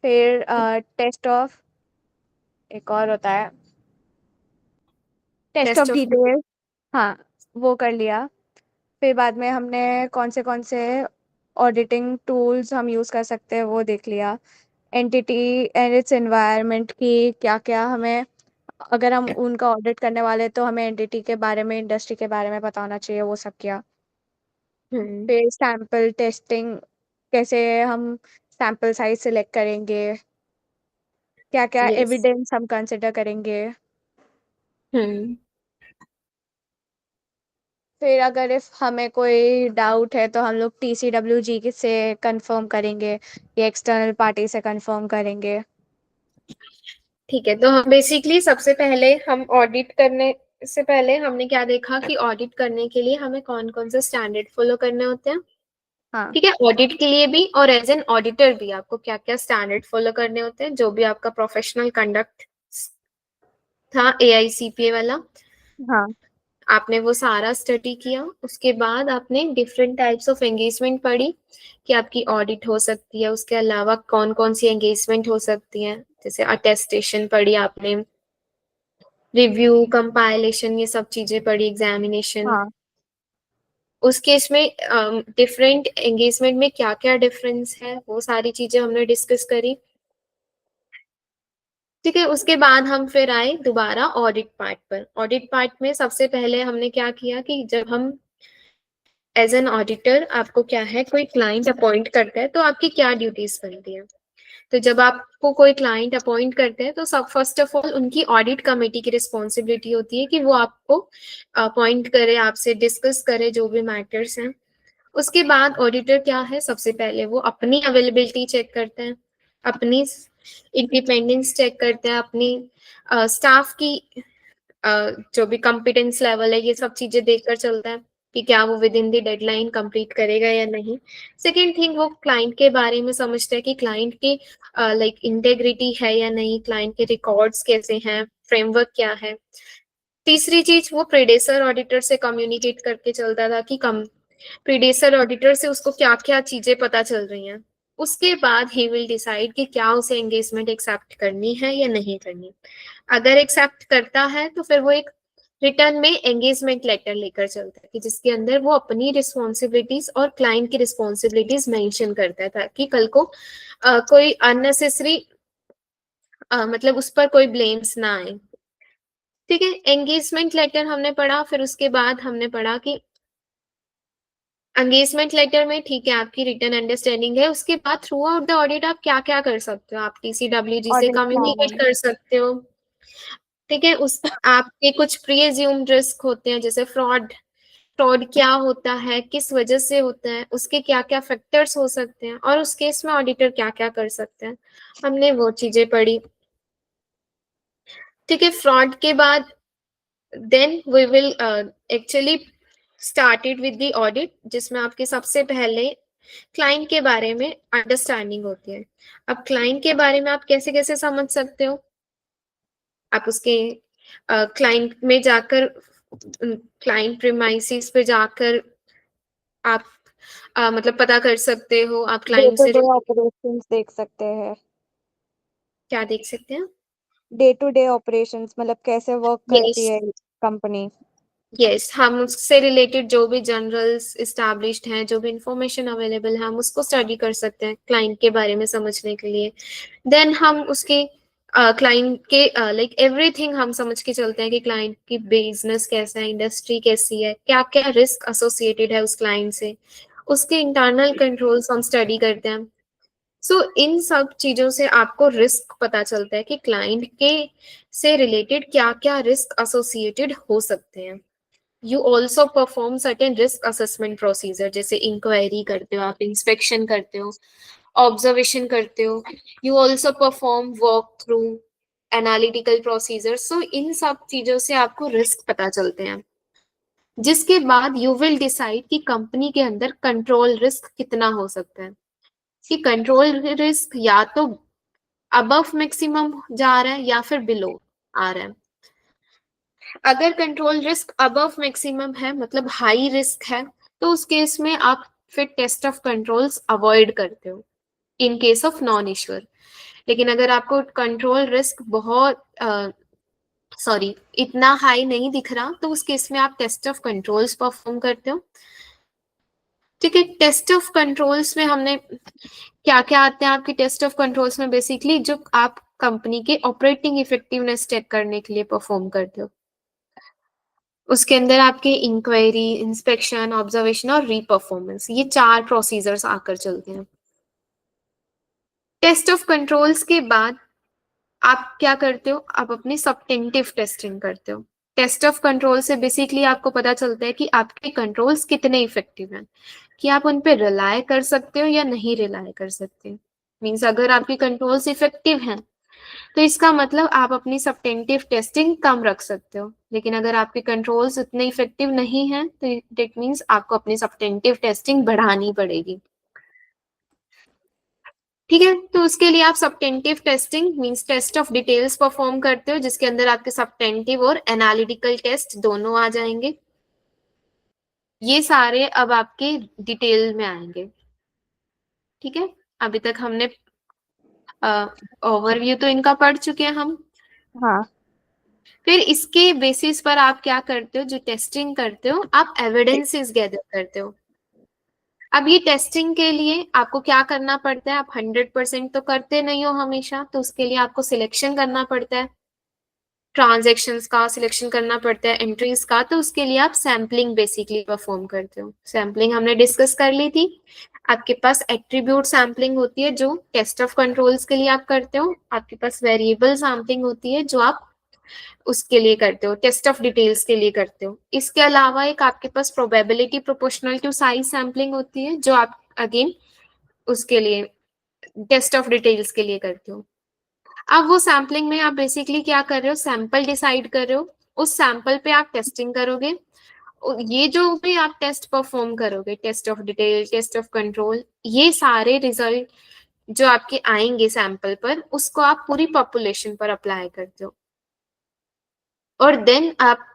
फिर टेस्ट ऑफ, एक और होता है test of test of details, हाँ वो कर लिया। फिर बाद में हमने कौन से ऑडिटिंग टूल्स हम यूज़ कर सकते हैं वो देख लिया। एंटिटी एंड इट्स एनवायरनमेंट की क्या क्या हमें, अगर हम उनका ऑडिट करने वाले तो हमें एंटिटी के बारे में, इंडस्ट्री के बारे में पता होना चाहिए, वो सब किया। फिर सैंपल टेस्टिंग, कैसे हम सैंपल साइज सिलेक्ट करेंगे, क्या क्या यस। एविडेंस हम कंसिडर करेंगे। फिर अगर इफ हमें कोई डाउट है तो हम लोग TCWG से कंफर्म करेंगे या एक्सटर्नल पार्टी से कंफर्म करेंगे। ठीक है, तो हम बेसिकली सबसे पहले हम ऑडिट करने से पहले हमने क्या देखा कि ऑडिट करने के लिए हमें कौन कौन से स्टैंडर्ड फॉलो करने होते हैं। हाँ ठीक है, ऑडिट के लिए भी और एज एन ऑडिटर भी आपको क्या क्या स्टैंडर्ड फॉलो करने होते हैं, जो भी आपका प्रोफेशनल कंडक्ट था AICPA वाला, हाँ आपने वो सारा स्टडी किया। उसके बाद आपने डिफरेंट टाइप्स ऑफ एंगेजमेंट पढ़ी कि आपकी ऑडिट हो सकती है, उसके अलावा कौन कौन सी एंगेजमेंट हो सकती है, जैसे अटेस्टेशन पढ़ी आपने, रिव्यू, कंपाइलेशन, ये सब चीजें पढ़ी, एग्जामिनेशन। हाँ उस केस में डिफरेंट एंगेजमेंट में क्या क्या डिफरेंस है वो सारी चीजें हमने डिस्कस करी। ठीक है, उसके बाद हम फिर आए दोबारा ऑडिट पार्ट पर। ऑडिट पार्ट में सबसे पहले हमने क्या किया कि जब हम एज एन ऑडिटर, आपको क्या है, कोई क्लाइंट अपॉइंट करता है तो आपकी क्या ड्यूटीज बनती है। तो जब आपको कोई क्लाइंट अपॉइंट करते हैं तो सब फर्स्ट ऑफ ऑल उनकी ऑडिट कमेटी की रिस्पॉन्सिबिलिटी होती है कि वो आपको अपॉइंट करे, आपसे डिस्कस करे जो भी मैटर्स हैं। उसके बाद ऑडिटर क्या है, सबसे पहले वो अपनी अवेलेबिलिटी चेक करते हैं, अपनी इंडिपेंडेंस चेक करते हैं, अपनी स्टाफ की जो भी कॉम्पिटेंस लेवल है, ये सब चीजें देखकर चलता है कि क्या वो with in the deadline complete करेगा या नहीं। सेकेंड थिंग, वो क्लाइंट के बारे में समझते हैं कि क्लाइंट की लाइक इंटेग्रिटी है या नहीं, क्लाइंट के रिकॉर्ड्स कैसे हैं, फ्रेमवर्क क्या है। तीसरी चीज, वो प्रेडेसर ऑडिटर से कम्युनिकेट करके चलता था कि कम प्रीडेसर ऑडिटर से उसको क्या क्या चीजें पता चल रही हैं। उसके बाद ही विल डिसाइड कि क्या उसे एंगेजमेंट एक्सेप्ट करनी है या नहीं करनी। अगर एक्सेप्ट करता है तो फिर वो एक रिटर्न में एंगेजमेंट लेटर लेकर चलता है कि जिसके अंदर वो अपनी रिस्पॉन्सिबिलिटीज और क्लाइंट की रिस्पॉन्सिबिलिटीज मेंशन करता है, ताकि कल को कोई अननेसेसरी मतलब उस पर कोई ब्लेम्स ना आए। ठीक है, एंगेजमेंट लेटर हमने पढ़ा। फिर उसके बाद हमने पढ़ा कि एंगेजमेंट लेटर में ठीक है आपकी रिटर्न अंडरस्टैंडिंग है, उसके बाद थ्रू आउट द ऑडिट आप क्या क्या कर सकते हो, आप TCWG से ऑडिट कम्युनिकेट प्लान। कर सकते हो। ठीक है, उस आपके कुछ प्री एज्यूम्ड रिस्क होते हैं, जैसे फ्रॉड। फ्रॉड क्या होता है, किस वजह से होता है, उसके क्या क्या फैक्टर्स हो सकते हैं, और उस केस में ऑडिटर क्या क्या कर सकते हैं, हमने वो चीजें पढ़ी। ठीक है, फ्रॉड के बाद then we will actually started with the audit, जिसमें आपके सबसे पहले क्लाइंट के बारे में अंडरस्टैंडिंग होती है। अब क्लाइंट के बारे में आप कैसे कैसे समझ सकते हो, आप उसके क्लाइंट में जाकर, क्लाइंट प्रीमाइसिस पे जाकर आप मतलब पता कर सकते हो, आप डे क्लाइंट टू से डे ऑपरेशंस देख सकते हैं। क्या देख सकते हैं। डे टू डे ऑपरेशंस मतलब कैसे वर्क यस, करती है कंपनी। यस, हम उससे रिलेटेड जो भी जनरल्स इस्टेब्लिश्ड हैं, जो भी इंफॉर्मेशन अवेलेबल है, हम उसको स्टडी कर सकते हैं क्लाइंट के बारे में समझने के लिए। देन हम उसके क्लाइंट के लाइक एवरीथिंग हम समझ के चलते हैं कि क्लाइंट की बिजनेस कैसा है, इंडस्ट्री कैसी है, क्या क्या रिस्क एसोसिएटेड है उस क्लाइंट से, उसके इंटरनल कंट्रोल्स हम स्टडी करते हैं। सो इन सब चीजों से आपको रिस्क पता चलता है कि क्लाइंट के से रिलेटेड क्या क्या रिस्क एसोसिएटेड हो सकते हैं। You also perform certain risk assessment procedure, जैसे इंक्वायरी करते हो, आप इंस्पेक्शन करते हो, ऑब्जर्वेशन करते हो, you also perform work through analytical procedure. So इन सब चीजों से आपको रिस्क पता चलते हैं, जिसके बाद यू विल डिसाइड कि कंपनी के अंदर कंट्रोल रिस्क कितना हो सकता है, कि कंट्रोल रिस्क या तो अबव मैक्सिमम जा रहा है या फिर बिलो आ रहा है। अगर कंट्रोल रिस्क अबव मैक्सिमम है, मतलब हाई रिस्क है, तो उस केस में आप फिर टेस्ट ऑफ कंट्रोल्स अवॉइड करते हो in case of non issuer. लेकिन अगर आपको कंट्रोल रिस्क बहुत सॉरी इतना हाई नहीं दिख रहा, तो उस केस में आप टेस्ट ऑफ कंट्रोल्स परफॉर्म करते हो। ठीक है, टेस्ट ऑफ कंट्रोल्स में हमने क्या क्या आते हैं आपके टेस्ट ऑफ कंट्रोल्स में, बेसिकली जो आप कंपनी के ऑपरेटिंग इफेक्टिवनेस चेक करने के लिए परफॉर्म करते हो, उसके अंदर आपके इंक्वायरी, इंस्पेक्शन, ऑब्जर्वेशन और रीपरफॉर्मेंस, ये 4 प्रोसीजर्स आकर चलते हैं। टेस्ट ऑफ कंट्रोल्स के बाद आप क्या करते हो, आप अपनी सब्टेंटिव टेस्टिंग करते हो। टेस्ट ऑफ कंट्रोल से बेसिकली आपको पता चलता है कि आपके कंट्रोल्स कितने इफेक्टिव हैं, कि आप उन पे रिलाय कर सकते हो या नहीं रिलाय कर सकते। मीन्स अगर आपके कंट्रोल्स इफेक्टिव हैं, तो इसका मतलब आप अपनी सब्टेंटिव टेस्टिंग कम रख सकते हो। लेकिन अगर आपके कंट्रोल्स उतने इफेक्टिव नहीं हैं, तो इट मीन्स आपको अपनी सब्टेंटिव टेस्टिंग बढ़ानी पड़ेगी। ठीक है, तो उसके लिए आप substantive testing means test of details perform करते हो, जिसके अंदर आपके सब्टेंटिव और एनालिटिकल टेस्ट दोनों आ जाएंगे। ये सारे अब आपके डिटेल में आएंगे। ठीक है, अभी तक हमने ओवरव्यू तो इनका पढ़ चुके हैं हम। हाँ। फिर इसके बेसिस पर आप क्या करते हो, जो टेस्टिंग करते हो, आप एविडेंसेस गैदर करते हो। अब ये टेस्टिंग के लिए आपको क्या करना पड़ता है, आप 100% तो करते नहीं हो हमेशा, तो उसके लिए आपको सिलेक्शन करना पड़ता है, ट्रांजैक्शंस का सिलेक्शन करना पड़ता है, एंट्रीज का। तो उसके लिए आप सैम्पलिंग बेसिकली परफॉर्म करते हो। सैम्पलिंग हमने डिस्कस कर ली थी। आपके पास एट्रीब्यूट सैम्पलिंग होती है जो टेस्ट ऑफ कंट्रोल्स के लिए आप करते हो। आपके पास वेरिएबल सैम्पलिंग होती है जो आप उसके लिए करते हो, टेस्ट ऑफ डिटेल्स के लिए करते हो। इसके अलावा एक आपके पास probability proportional to size sampling होती है, जो आप अगेन उसके लिए टेस्ट ऑफ डिटेल्स के लिए करते हो। अब वो सैम्पलिंग में आप बेसिकली क्या कर रहे हो, सैंपल डिसाइड कर रहे हो, उस सैंपल पे आप टेस्टिंग करोगे। ये जो भी आप टेस्ट परफॉर्म करोगे, test of detail, test of control, ये सारे रिजल्ट जो आपके आएंगे सैंपल पर, उसको आप पूरी पॉपुलेशन पर अप्लाई करते हो। और देन आप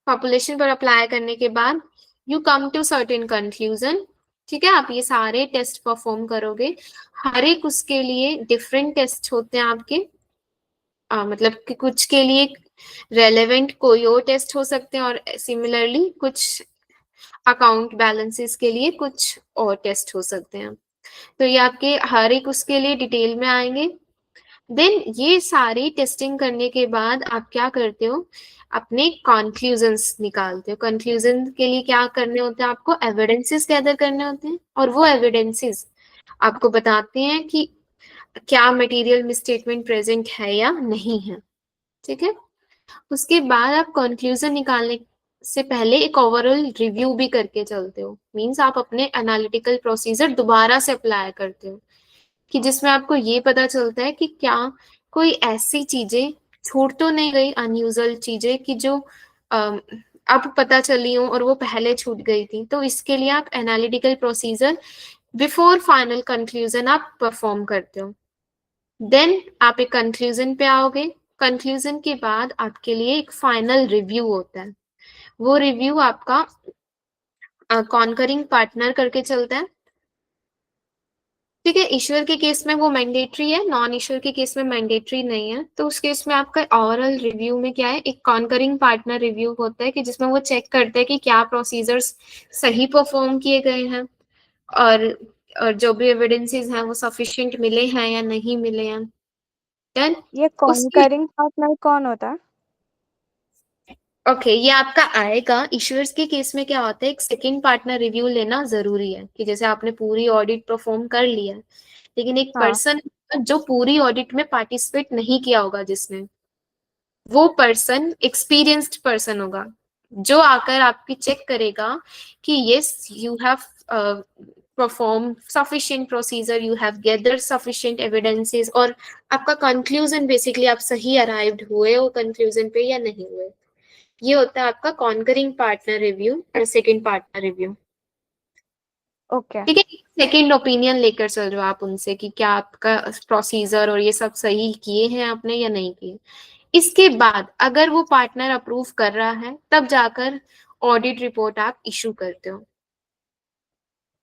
पॉपुलेशन पर अप्लाई करने के बाद you come to certain conclusion. ठीक है, आप ये सारे टेस्ट परफॉर्म करोगे। हर एक उसके लिए डिफरेंट टेस्ट होते हैं आपके। मतलब कि कुछ के लिए रेलेवेंट कोई और टेस्ट हो सकते हैं, और सिमिलरली कुछ अकाउंट बैलेंसेस के लिए कुछ और टेस्ट हो सकते हैं। तो ये आपके हर एक उसके लिए डिटेल में आएंगे। देन ये सारी टेस्टिंग करने के बाद आप क्या करते हो, अपने कंक्लूजन्स निकालते हो। कंक्लूजन के लिए क्या करने होते हैं, आपको एविडेंसेस गैदर करने होते हैं, और वो एविडेंसेस आपको बताते हैं कि क्या मटेरियल मिसस्टेटमेंट प्रेजेंट है या नहीं है। ठीक है, उसके बाद आप कंक्लूजन निकालने से पहले एक ओवरऑल रिव्यू भी करके चलते हो। मींस आप अपने एनालिटिकल प्रोसीजर दोबारा से अप्लाई करते हो, कि जिसमें आपको ये पता चलता है कि क्या कोई ऐसी चीजें छूट तो नहीं गई, अनयूजुअल चीजें कि जो अब पता चली हो और वो पहले छूट गई थी। तो इसके लिए आप analytical procedure before final conclusion आप परफॉर्म करते हो। देन आप एक कंक्लूजन पे आओगे। कंक्लूजन के बाद आपके लिए एक फाइनल रिव्यू होता है। वो रिव्यू आपका कॉन्करिंग पार्टनर करके चलता है। ठीक है, ईश्वर के केस में वो मैंडेटरी है, नॉन ईश्वर के केस में मैंडेटरी नहीं है। तो उस केस में आपका ओवरऑल रिव्यू में क्या है, एक कॉन्करिंग पार्टनर रिव्यू होता है, कि जिसमें वो चेक करते हैं कि क्या प्रोसीजर्स सही परफॉर्म किए गए हैं, और और जो भी एविडेंसेस हैं वो सफिशिएंट मिले हैं या नहीं मिले हैं। देन ये उसके कॉन्करिंग पार्टनर कौन होता है? ओके, ये आपका आएगा। इश्यूअर्स के केस में क्या होता है, एक सेकंड पार्टनर रिव्यू लेना जरूरी है, कि जैसे आपने पूरी ऑडिट परफॉर्म कर लिया है, लेकिन एक हाँ। पर्सन जो पूरी ऑडिट में पार्टिसिपेट नहीं किया होगा, जिसने, वो पर्सन एक्सपीरियंस्ड पर्सन होगा, जो आकर आपकी चेक करेगा कि yes you have perform sufficient procedure, you have gather sufficient evidences, और आपका कंक्लूजन बेसिकली आप सही अराइव्ड हुए हो कंक्लूजन पे या नहीं हुए। ये होता है आपका कॉन्करिंग पार्टनर रिव्यू और सेकंड पार्टनर रिव्यू। ओके। ठीक है, सेकंड ओपिनियन लेकर चल रहे हो आप उनसे कि क्या आपका प्रोसीजर और ये सब सही किए हैं आपने या नहीं किए। इसके बाद अगर वो पार्टनर अप्रूव कर रहा है तब जाकर ऑडिट रिपोर्ट आप इशू करते हो।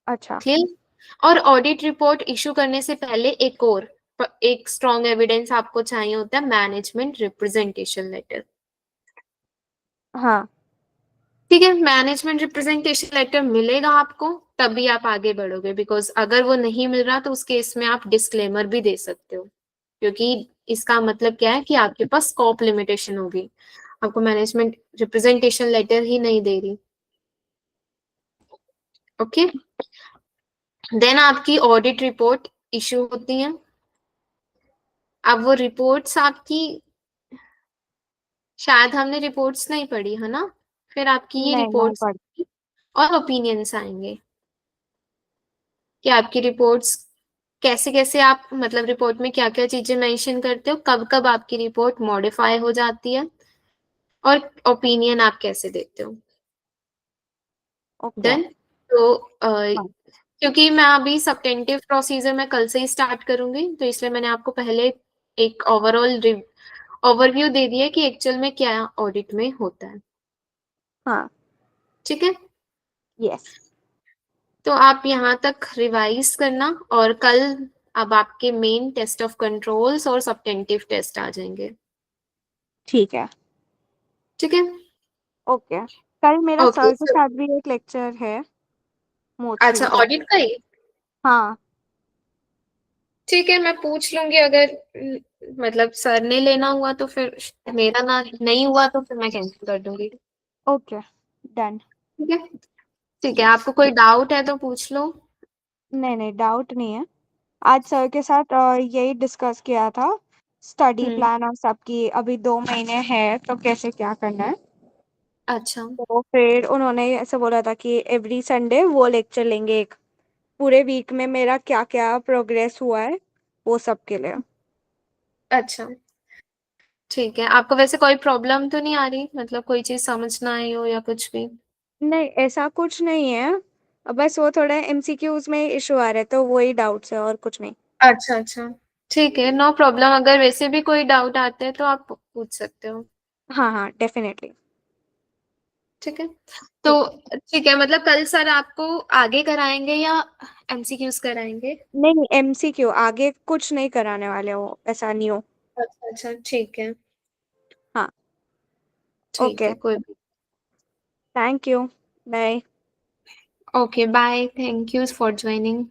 अच्छा। क्लियर? और ऑडिट रिपोर्ट इशू करने से पहले एक स्ट्रॉन्ग एविडेंस आपको चाहिए होता है, मैनेजमेंट रिप्रेजेंटेशन लेटर। हाँ। ठीक है, मैनेजमेंट रिप्रेजेंटेशन लेटर मिलेगा आपको तभी आप आगे बढ़ोगे, बिकॉज अगर वो नहीं मिल रहा तो उस केस में आप डिस्क्लेमर भी दे सकते हो, क्योंकि इसका मतलब क्या है कि आपके पास स्कोप लिमिटेशन होगी, आपको मैनेजमेंट रिप्रेजेंटेशन लेटर ही नहीं दे रही। ओके, देन आपकी ऑडिट रिपोर्ट इशू होती है। अब वो रिपोर्ट्स आपकी, शायद हमने रिपोर्ट्स नहीं पढ़ी है ना, फिर आपकी ये नहीं नहीं रिपोर्ट्स पढ़। और ओपिनियंस आएंगे कि आपकी रिपोर्ट्स कैसे कैसे आप, मतलब रिपोर्ट में क्या क्या चीजें मेंशन करते हो, कब कब आपकी रिपोर्ट मॉडिफाई हो जाती है, और ओपिनियन आप कैसे देते हो। ओके। डन। तो हाँ। क्योंकि मैं अभी सब्टेंटिव प्रोसीजर मैं कल से ही स्टार्ट करूंगी, तो इसलिए मैंने आपको पहले एक ओवरव्यू दे दिया कि एक्चुअल में क्या ऑडिट में होता है। हाँ। ठीक है, यस। तो आप यहाँ तक रिवाइज करना, और कल अब आपके मेन टेस्ट ऑफ कंट्रोल्स और सब्टेंटिव टेस्ट आ जाएंगे। ठीक है। ठीक है। ओके। कल मेरा ओके सर के सर। साथ भी एक लेक्चर है मोस्टली अच्छा, तो। ऑडिट का ही? हाँ। ठीक है, मैं पूछ लूंगी, अगर मतलब सर ने लेना हुआ तो फिर, मेरा ना नहीं हुआ तो फिर मैं कैंसिल कर दूंगी। ओके। डन। ठीक है। ठीक है, यस। आपको कोई डाउट है तो पूछ लो। नहीं नहीं डाउट नहीं है। आज सर के साथ यही डिस्कस किया था, स्टडी हम्म। प्लान और सबकी। अभी 2 महीने हैं तो कैसे क्या करना है। अच्छा। तो फिर उन्होंने ऐसे बोला था कि एवरी संडे वो लेक्चर लेंगे, एक पूरे वीक में मेरा क्या क्या प्रोग्रेस हुआ है वो सब के लिए। अच्छा, ठीक है। आपको वैसे कोई प्रॉब्लम तो नहीं आ रही, मतलब कोई चीज समझ ना आई हो या कुछ भी? नहीं ऐसा कुछ नहीं है, बस वो थोड़ा एमसीक्यूज में इशू आ रहे तो वही डाउट्स है और कुछ नहीं। अच्छा अच्छा, ठीक है, नो प्रॉब्लम। अगर वैसे भी कोई डाउट आते हैं तो आप पूछ सकते हो। हाँ हाँ डेफिनेटली। ठीक है। तो ठीक। ठीक है, मतलब कल सर आपको आगे कराएंगे या एमसीक्यूज कराएंगे? नहीं एमसीक्यू आगे कुछ नहीं कराने वाले, वो ऐसा नहीं हो। अच्छा अच्छा, ठीक है। हाँ। ठीक ओके। है, कोई भी। Thank you. Bye. Okay bye, thank you for joining.